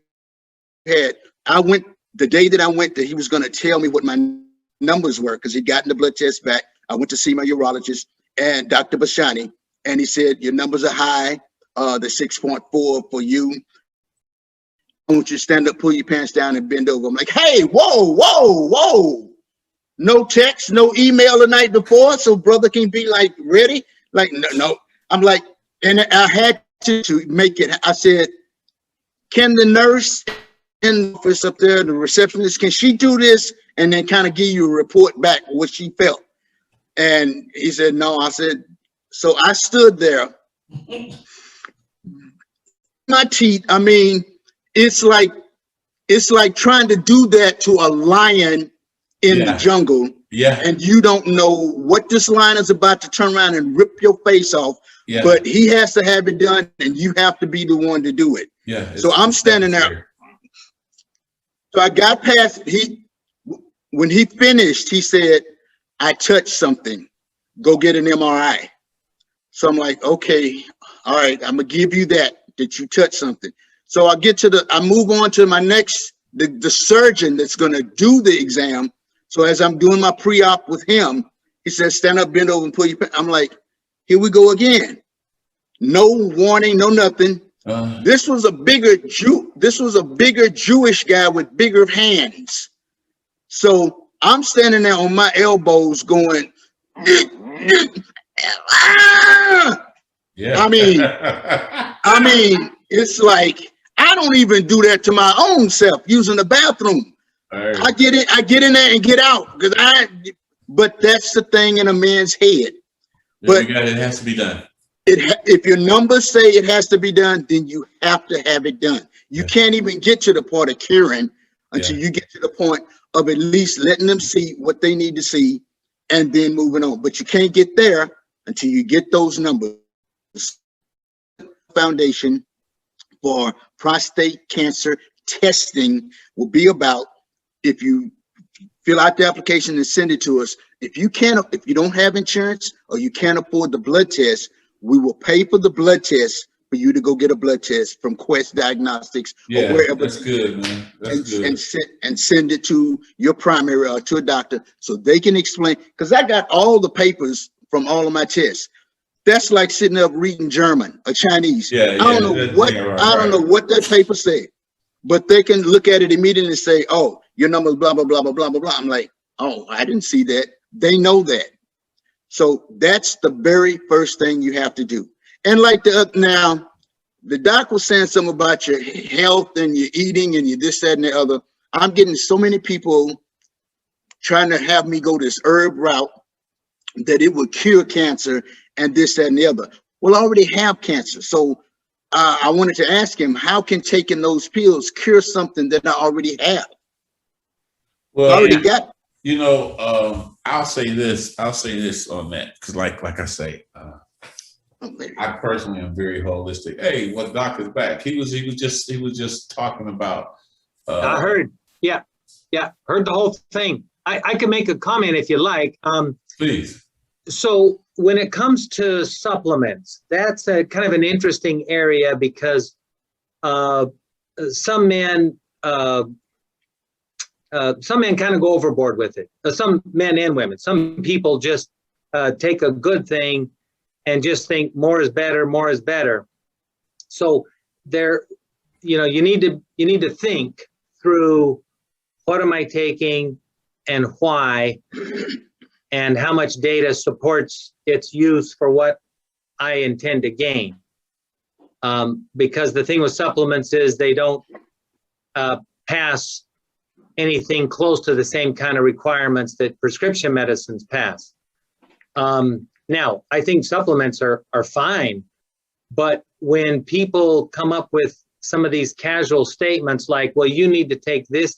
had. I went the day that I went there, he was going to tell me what my numbers were because he'd gotten the blood test back. I went to see my urologist and Dr. Bashani, and he said, your numbers are high, the 6.4 for you. I want you to stand up, pull your pants down, and bend over. I'm like, hey, whoa. No text, no email the night before, so brother can be like ready. Like, no. I'm like, and I had to make it. I said, can the nurse in the office up there, the receptionist, can she do this and then kind of give you a report back what she felt? And he said, no. I said, so I stood there. My teeth, I mean, it's like trying to do that to a lion in the jungle. And you don't know what this lion is about to turn around and rip your face off. But he has to have it done, and you have to be the one to do it. So I'm standing there. So I got past, when he finished, he said, I touched something. Go get an MRI. So I'm like, okay, all right, I'm gonna give you that you touched something. So I move on to my next, the surgeon that's gonna do the exam. So as I'm doing my pre-op with him, he says, stand up, bend over, and pull your pants. I'm like, here we go again. No warning, no nothing. This was a bigger Jewish guy with bigger hands. So I'm standing there on my elbows going, I mean, it's like, I don't even do that to my own self using the bathroom. I get in there and get out but that's the thing in a man's head. But it has to be done. If your numbers say it has to be done, then you have to have it done. You can't even get to the part of curing until you get to the point of at least letting them see what they need to see and then moving on. But you can't get there until you get those numbers. Foundation for prostate cancer testing will be about, if you fill out the application and send it to us, if you don't have insurance or you can't afford the blood test, we will pay for the blood test for you to go get a blood test from Quest Diagnostics or wherever. That's good, man. And send it to your primary or to a doctor so they can explain. Because I got all the papers from all of my tests. That's like sitting up reading German or Chinese. I don't know what that paper said, but they can look at it immediately and say, "Oh, your number's blah blah blah blah blah blah blah." I'm like, "Oh, I didn't see that." They know that. So that's the very first thing you have to do. And like now, the doc was saying something about your health and your eating and your this, that, and the other. I'm getting so many people trying to have me go this herb route that it would cure cancer and this, that, and the other. Well, I already have cancer. So I wanted to ask him, how can taking those pills cure something that I already have? Well, I already got. You know, I'll say this on that, because like I say, I personally am very holistic. Hey, what doctor's back? He was just talking about. I heard, heard the whole thing. I can make a comment if you like. Please. So when it comes to supplements, that's a kind of an interesting area because some men kind of go overboard with it. Some men and women. Some people just take a good thing and just think more is better, more is better. So there, you need to think through, what am I taking and why, and how much data supports its use for what I intend to gain. Because the thing with supplements is they don't pass anything close to the same kind of requirements that prescription medicines pass. Now, I think supplements are fine, but when people come up with some of these casual statements like, well, you need to take this,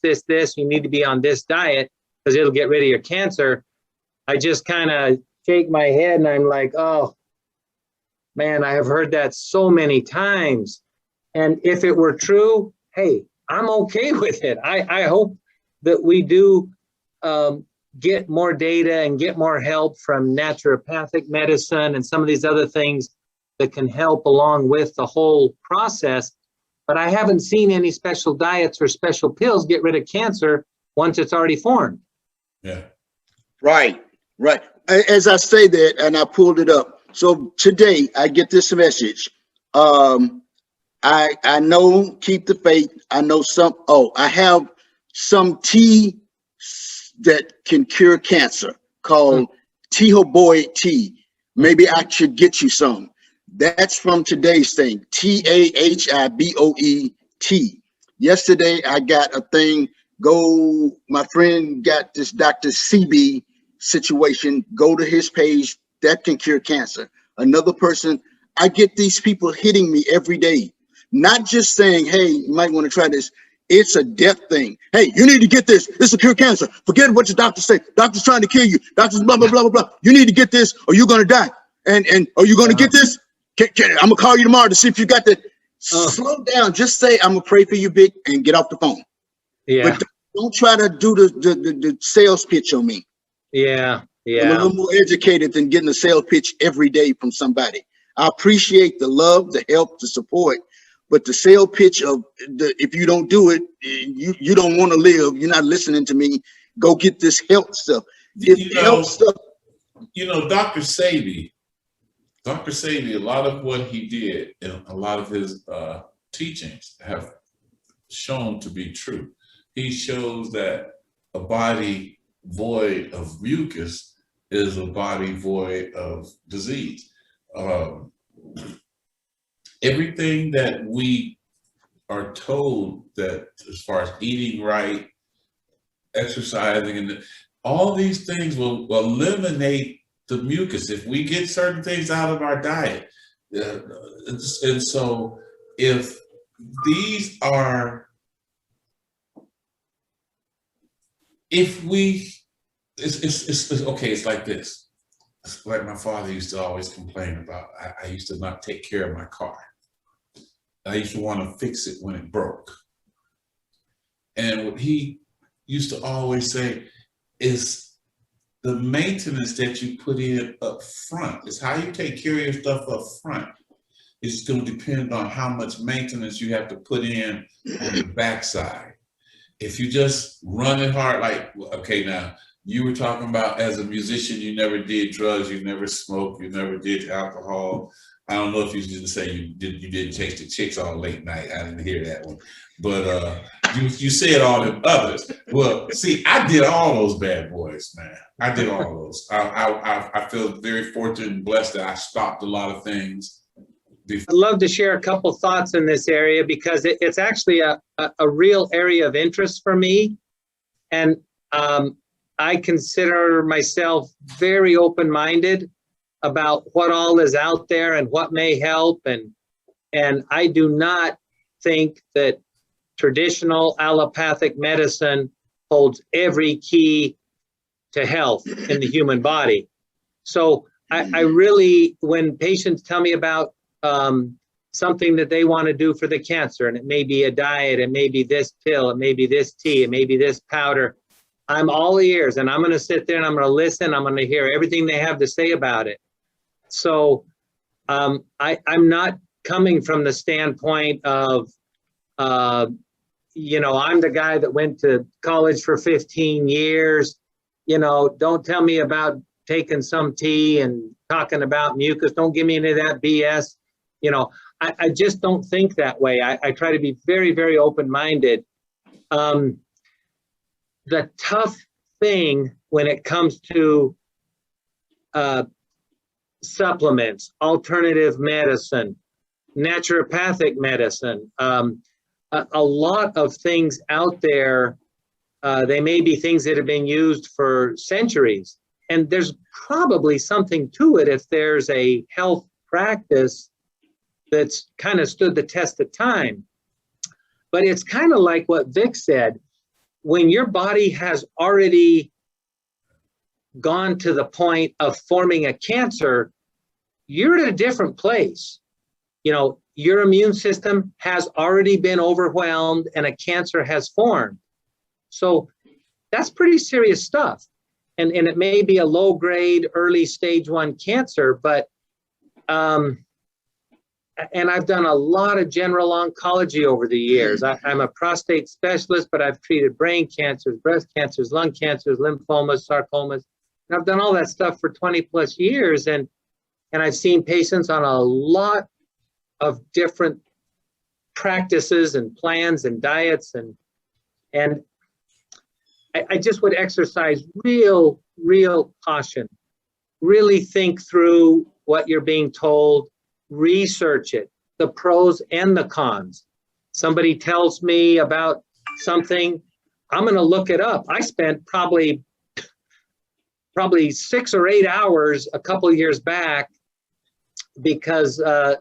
you need to be on this diet because it'll get rid of your cancer, I just kind of shake my head and I'm like, oh, man, I have heard that so many times. And if it were true, hey, I'm okay with it. I hope that we do get more data and get more help from naturopathic medicine and some of these other things that can help along with the whole process. But I haven't seen any special diets or special pills get rid of cancer once it's already formed. Yeah. Right. As I say that, and I pulled it up. So today I get this message. I know, keep the faith. I know I have some tea that can cure cancer called Tehoboy tea. Maybe I should get you some. That's from today's thing, TAHIBOE tea. Yesterday I got a thing, my friend got this Dr. CB situation, go to his page, that can cure cancer. Another person, I get these people hitting me every day, not just saying, hey, you might want to try this. It's a death thing. Hey, you need to get this. This will cure cancer. Forget what your doctor say. Doctor's trying to kill you. Doctor's blah, blah, blah, blah, blah. You need to get this or you're going to die. And are you going to get this? I'm going to call you tomorrow to see if you got that. Slow down. Just say, I'm going to pray for you, Vic, and get off the phone. Yeah. But don't try to do the sales pitch on me. Yeah. I'm a little more educated than getting a sales pitch every day from somebody. I appreciate the love, the help, the support, but the sales pitch of if you don't do it, you don't want to live. You're not listening to me. Go get this health stuff. Health stuff. Dr. Sebi, a lot of what he did and a lot of his teachings have shown to be true. He shows that a body void of mucus is a body void of disease. Everything that we are told that as far as eating right, exercising, and all these things will eliminate the mucus if we get certain things out of our diet. And so if these are, it's okay, it's like this. It's like my father used to always complain about, I used to not take care of my car. I used to want to fix it when it broke. And what he used to always say is the maintenance that you put in up front is how you take care of your stuff up front. It's going to depend on how much maintenance you have to put in on the backside. If you just run it hard, like, okay, now you were talking about as a musician, you never did drugs, you never smoked, you never did alcohol. I don't know if you didn't say you didn't chase the chicks all late night. I didn't hear that one, but you said all them others. Well, see, I did all those bad boys, man. I did all those. I feel very fortunate and blessed that I stopped a lot of things. I'd love to share a couple thoughts in this area because it's actually a real area of interest for me. And I consider myself very open-minded about what all is out there and what may help. And I do not think that traditional allopathic medicine holds every key to health in the human body. So I really, when patients tell me about something that they want to do for the cancer, and it may be a diet, it may be this pill, it may be this tea, it may be this powder, I'm all ears, and I'm going to sit there and I'm going to listen. I'm going to hear everything they have to say about it. So I'm not coming from the standpoint of, I'm the guy that went to college for 15 years. Don't tell me about taking some tea and talking about mucus. Don't give me any of that BS. You know, I just don't think that way. I try to be very, very open-minded. The tough thing when it comes to supplements, alternative medicine, naturopathic medicine, a lot of things out there, they may be things that have been used for centuries. And there's probably something to it if there's a health practice that's kind of stood the test of time. But it's kind of like what Vic said, when your body has already gone to the point of forming a cancer, you're in a different place. You know, your immune system has already been overwhelmed and a cancer has formed. So that's pretty serious stuff. And it may be a low grade, early stage 1 cancer, but, and I've done a lot of general oncology over the years. I'm a prostate specialist, but I've treated brain cancers, breast cancers, lung cancers, lymphomas, sarcomas. And I've done all that stuff for 20 plus years. And I've seen patients on a lot of different practices and plans and diets. And I just would exercise real caution. Really think through what you're being told, research it, the pros and the cons. Somebody tells me about something, I'm gonna look it up. I spent probably 6 or 8 hours a couple of years back because a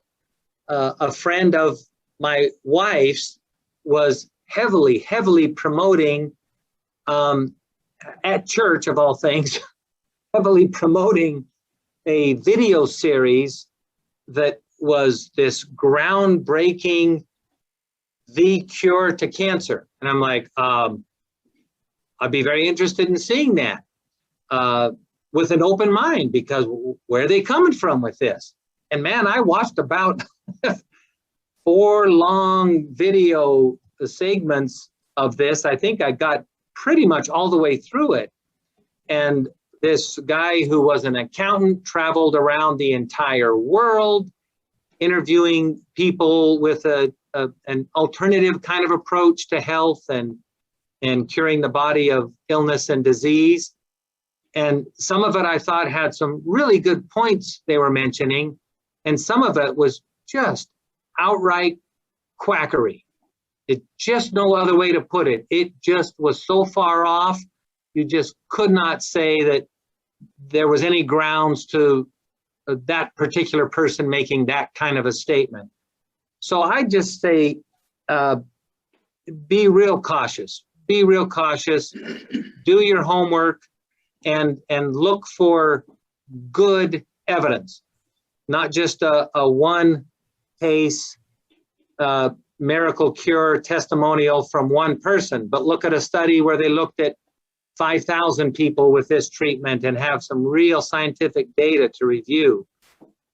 friend of my wife's was heavily promoting at church of all things, heavily promoting a video series that was this groundbreaking, the cure to cancer. And I'm like, I'd be very interested in seeing that with an open mind, because where are they coming from with this? And man, I watched about 4 long video segments of this. I think I got pretty much all the way through it. And this guy who was an accountant traveled around the entire world, interviewing people with an alternative kind of approach to health and curing the body of illness and disease. And some of it I thought had some really good points they were mentioning, and some of it was just outright quackery. It just no other way to put it. It just was so far off, you just could not say that there was any grounds to that particular person making that kind of a statement. So I just say, be real cautious. Be real cautious. Do your homework and look for good evidence, not just a one case miracle cure testimonial from one person, but look at a study where they looked at 5,000 people with this treatment and have some real scientific data to review.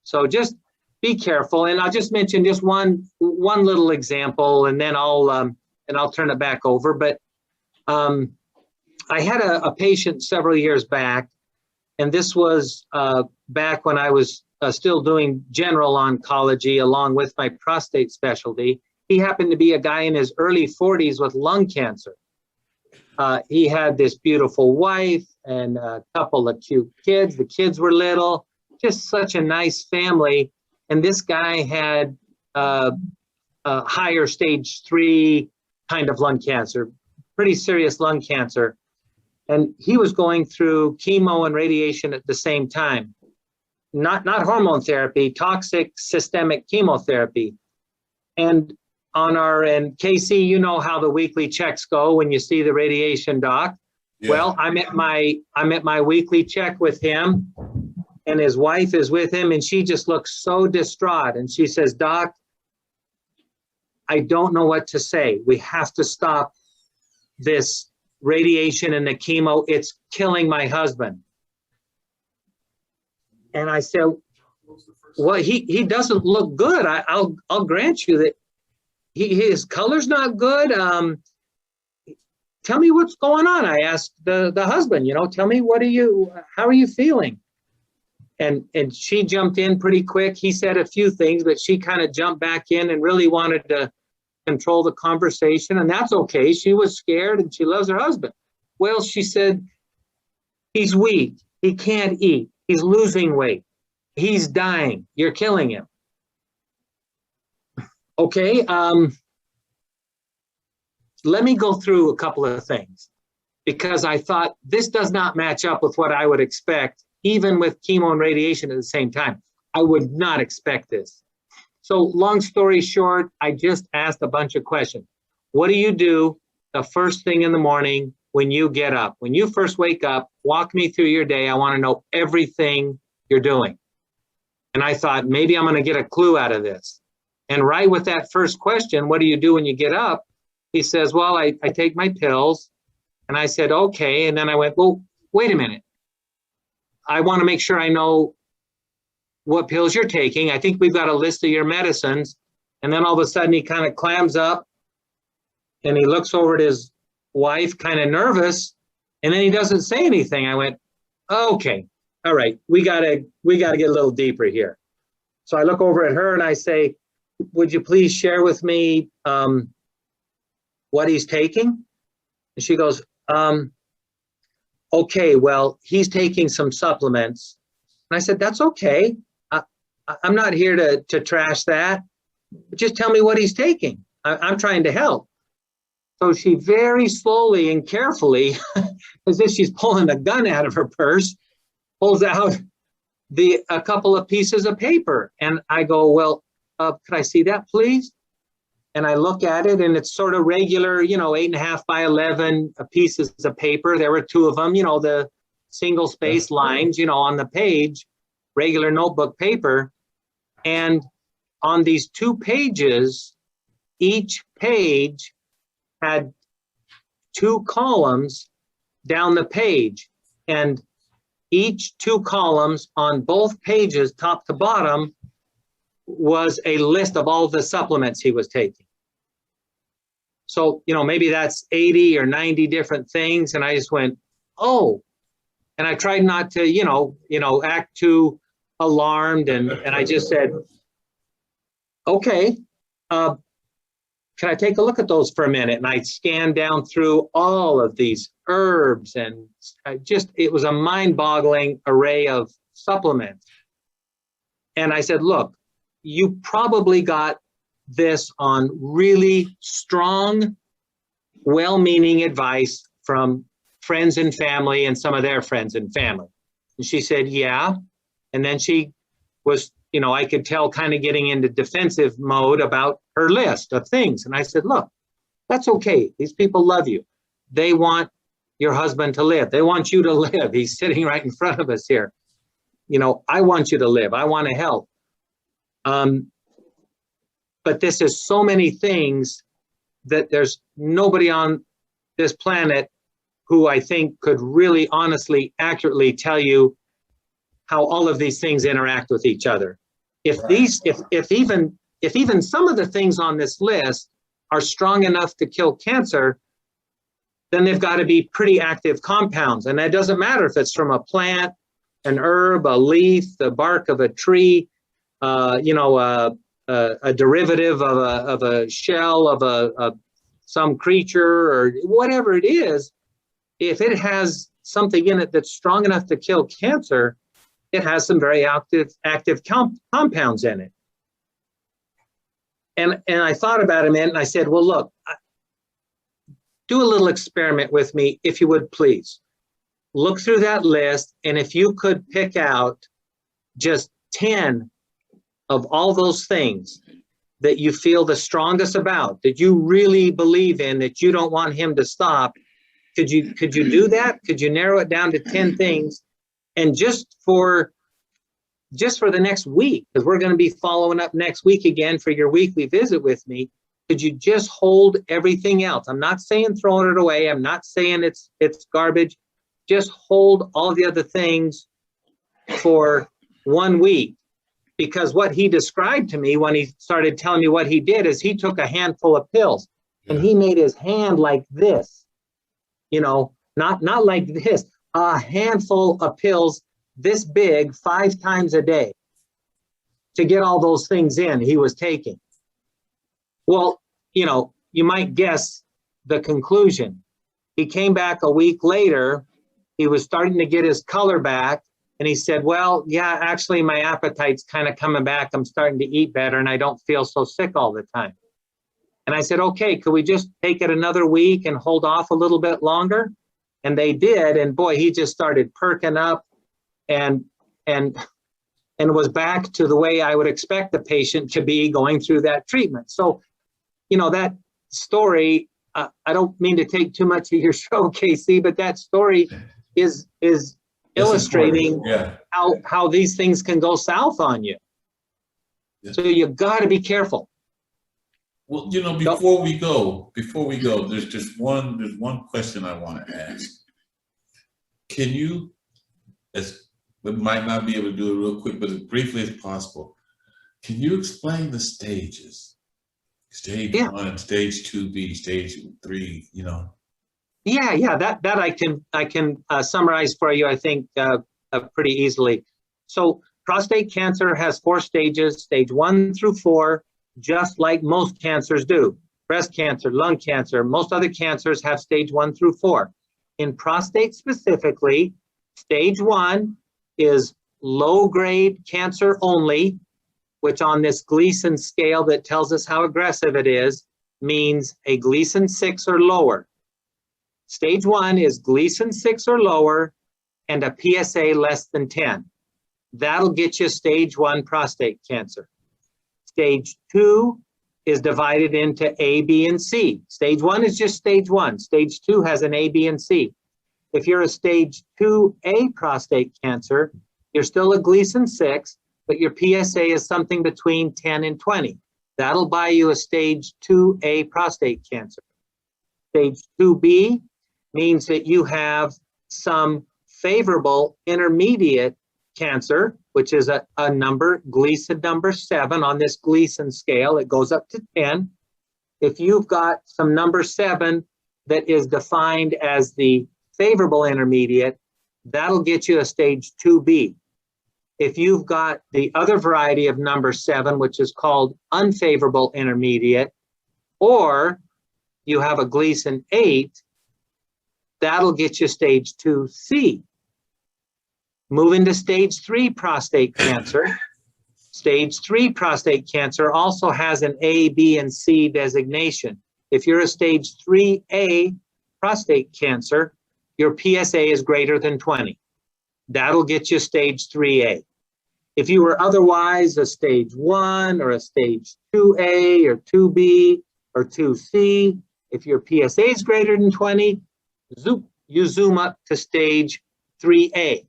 So just be careful. And I'll just mention just one little example, and then I'll turn it back over. But I had a patient several years back, and this was back when I was still doing general oncology along with my prostate specialty. He happened to be a guy in his early 40s with lung cancer. He had this beautiful wife and a couple of cute kids. The kids were little, just such a nice family. And this guy had a higher stage 3 kind of lung cancer, pretty serious lung cancer. And he was going through chemo and radiation at the same time. Not hormone therapy, toxic systemic chemotherapy. And Casey, you know how the weekly checks go when you see the radiation doc. Yeah. Well, I'm at my weekly check with him, and his wife is with him, and she just looks so distraught. And she says, "Doc, I don't know what to say. We have to stop this radiation and the chemo. It's killing my husband." And I said, "Well, he doesn't look good. I'll grant you that his color's not good. tell me what's going on. I asked the husband, you know, tell me, how are you feeling? And she jumped in pretty quick. He said a few things, but she kind of jumped back in and really wanted to control the conversation. And that's okay. She was scared and she loves her husband. Well, she said, he's weak. He can't eat. He's losing weight. He's dying. You're killing him. Okay. Let me go through a couple of things, because I thought this does not match up with what I would expect, even with chemo and radiation at the same time. I would not expect this. So long story short, I just asked a bunch of questions. What do you do the first thing in the morning when you get up? When you first wake up, walk me through your day. I want to know everything you're doing. And I thought, maybe I'm going to get a clue out of this. And right with that first question, what do you do when you get up? He says, well, I take my pills. And I said, okay. And then I went, well, wait a minute. I want to make sure I know what pills you're taking. I think we've got a list of your medicines. And then all of a sudden he kind of clams up and he looks over at his wife, kind of nervous. And then he doesn't say anything. I went, okay, all right. We gotta get a little deeper here. So I look over at her and I say, would you please share with me what he's taking? And she goes, okay, well, he's taking some supplements. And I said, that's okay. I'm not here to trash that. Just tell me what he's taking. I'm trying to help. So she very slowly and carefully, as if she's pulling a gun out of her purse, pulls out a couple of pieces of paper. And I go, well, could I see that, please? And I look at it, and it's sort of regular, 8.5 by 11 pieces of paper. There were two of them, the single space lines, on the page, regular notebook paper. And on these 2 pages, each page had 2 columns down the page. And each 2 columns on both pages, top to bottom, was a list of all the supplements he was taking. So, maybe that's 80 or 90 different things. And I just went, oh, and I tried not to, act too alarmed. And I just said, okay, can I take a look at those for a minute? And I scanned down through all of these herbs, and it was a mind-boggling array of supplements. And I said, look, you probably got this on really strong, well-meaning advice from friends and family and some of their friends and family. And she said, yeah. And then she was, I could tell kind of getting into defensive mode about her list of things. And I said, look, that's okay. These people love you. They want your husband to live. They want you to live. He's sitting right in front of us here. I want you to live. I want to help. But this is so many things that there's nobody on this planet who I think could really honestly, accurately tell you how all of these things interact with each other. If even some of the things on this list are strong enough to kill cancer, then they've got to be pretty active compounds. And that doesn't matter if it's from a plant, an herb, a leaf, the bark of a tree, a derivative of a shell of some creature or whatever it is. If it has something in it that's strong enough to kill cancer, it has some very active compounds in it. And I thought about it, man, and I said, well, look, do a little experiment with me, if you would, please. Look through that list, and if you could pick out just 10 of all those things that you feel the strongest about, that you really believe in, that you don't want him to stop, could you do that? Could you narrow it down to 10 things? And just for the next week, because we're going to be following up next week again for your weekly visit with me, could you just hold everything else? I'm not saying throwing it away. I'm not saying it's garbage. Just hold all the other things for 1 week. Because what he described to me when he started telling me what he did is he took a handful of pills and he made his hand like this. you know, not like this, a handful of pills this big 5 times a day to get all those things in he was taking. Well, you know, you might guess the conclusion. He came back a week later, he was starting to get his color back, and he said, well, yeah, actually my appetite's kind of coming back. I'm starting to eat better and I don't feel so sick all the time. And I said, okay, could we just take it another week and hold off a little bit longer? And they did, and boy, he just started perking up and was back to the way I would expect the patient to be going through that treatment. So, you know, that story, I don't mean to take too much of your show, Casey, but that story is illustrating how these things can go south on you. Yeah. So you got to be careful. Well, you know, before we go, there's one question I want to ask. Can you, we might not be able to do it real quick, but as briefly as possible, can you explain the stages? Stage 1, stage 2B, stage 3, you know? Yeah, that I can summarize for you, I think, pretty easily. So prostate cancer has 4 stages, stage 1 through 4, just like most cancers do. Breast cancer, lung cancer, most other cancers have stage 1 through 4. In prostate specifically, stage 1 is low-grade cancer only, which on this Gleason scale that tells us how aggressive it is, means a Gleason 6 or lower. Stage 1 is Gleason 6 or lower and a PSA less than 10. That'll get you stage 1 prostate cancer. Stage 2 is divided into A, B, and C. Stage 1 is just stage 1. Stage 2 has an A, B, and C. If you're a stage 2A prostate cancer, you're still a Gleason 6, but your PSA is something between 10 and 20. That'll buy you a stage 2A prostate cancer. Stage 2B means that you have some favorable intermediate cancer, which is a number, Gleason number 7 on this Gleason scale. It goes up to 10. If you've got some number 7 that is defined as the favorable intermediate, that'll get you a stage 2B. If you've got the other variety of number 7, which is called unfavorable intermediate, or you have a Gleason 8, that'll get you stage 2C. Moving to stage 3 prostate cancer. Stage 3 prostate cancer also has an A, B, and C designation. If you're a stage 3A prostate cancer, your PSA is greater than 20. That'll get you stage 3A. If you were otherwise a stage 1 or a stage 2A or 2B or 2C, if your PSA is greater than 20, you zoom up to stage 3A.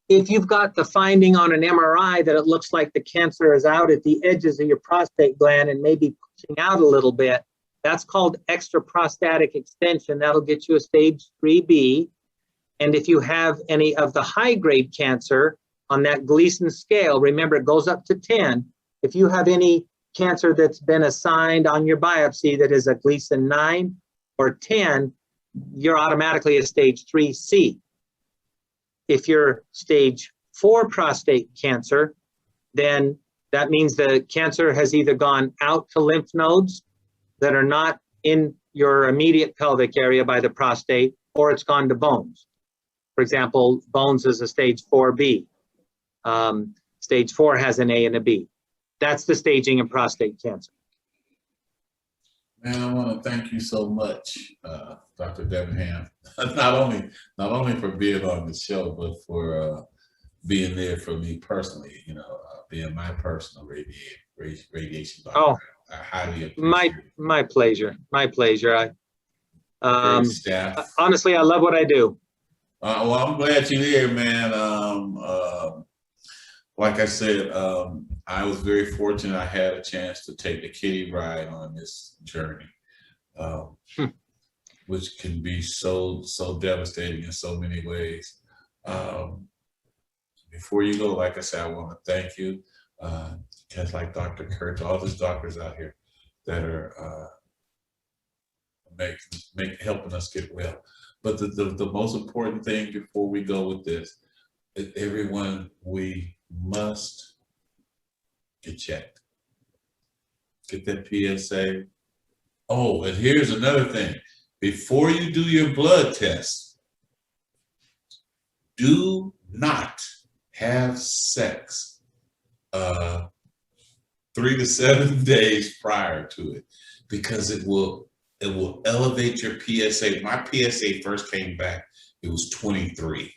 If you've got the finding on an MRI that it looks like the cancer is out at the edges of your prostate gland and maybe pushing out a little bit, that's called extraprostatic extension. That'll get you a stage 3B. And if you have any of the high-grade cancer on that Gleason scale, remember it goes up to 10. If you have any cancer that's been assigned on your biopsy that is a Gleason 9 or 10, you're automatically a stage 3C. If you're stage 4 prostate cancer, then that means the cancer has either gone out to lymph nodes that are not in your immediate pelvic area by the prostate, or it's gone to bones. For example, bones is a stage 4B. Stage 4 has an A and a B. That's the staging of prostate cancer. Man, I want to thank you so much, Dr. Denbenham. not only for being on the show, but for being there for me personally. You know, being my personal radiation doctor. Oh, I highly appreciate it. My pleasure. My pleasure. Great staff. Honestly, I love what I do. Well, I'm glad you're here, man. Like I said, I was very fortunate. I had a chance to take the kiddie ride on this journey, which can be so devastating in so many ways. Before you go, like I said, I want to thank you, because like Dr. Kurtz, all these doctors out here that are helping us get well. But the most important thing before we go with this is everyone, we must get checked. Get that PSA. Oh, and here's another thing. Before you do your blood test, do not have sex 3 to 7 days prior to it, because it will elevate your PSA. My PSA first came back, it was 23.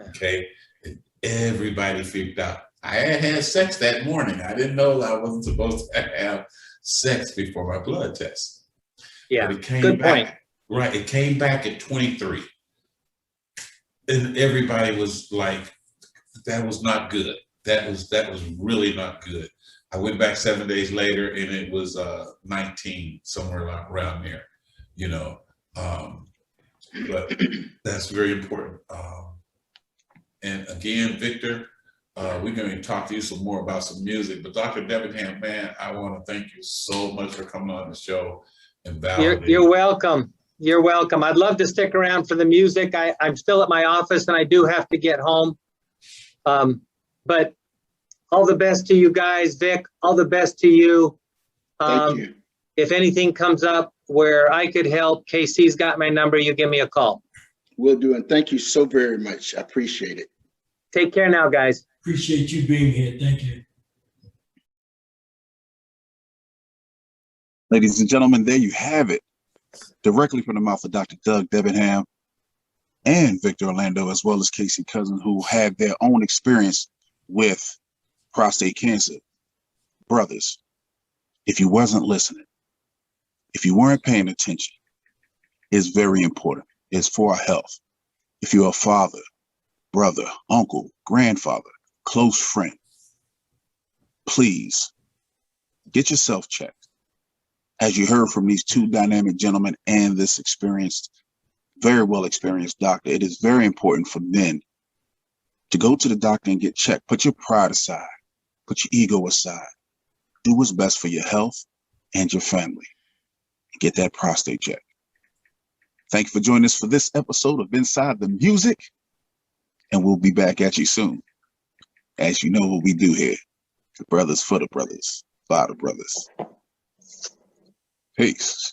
Okay, and everybody freaked out. I had sex that morning. I didn't know I wasn't supposed to have sex before my blood test. Yeah, but it came good back, point. Right, it came back at 23. And everybody was like, that was not good. That was really not good. I went back 7 days later and it was 19, somewhere around there, you know. But that's very important. And again, Victor, we're going to talk to you some more about some music. But Dr. Denbenham, man, I want to thank you so much for coming on the show and validating. You're welcome. You're welcome. I'd love to stick around for the music. I'm still at my office and I do have to get home. But all the best to you guys, Vic. All the best to you. Thank you. If anything comes up where I could help, KC's got my number. You give me a call. Will do. And thank you so very much. I appreciate it. Take care now, guys. Appreciate you being here. Thank you. Ladies and gentlemen, there you have it. Directly from the mouth of Dr. Doug Denbenham and Victor Orlando, as well as Casey Cousin, who had their own experience with prostate cancer. Brothers, if you wasn't listening, if you weren't paying attention, it's very important. It's for our health. If you're a father, brother, uncle, grandfather, close friend, please get yourself checked. As you heard from these two dynamic gentlemen and this experienced, very well experienced doctor, it is very important for men to go to the doctor and get checked. Put your pride aside, put your ego aside, do what's best for your health and your family, and get that prostate check. Thank you for joining us for this episode of Inside the Music, and we'll be back at you soon. As you know what we do here, the brothers for the brothers, by the brothers. Peace.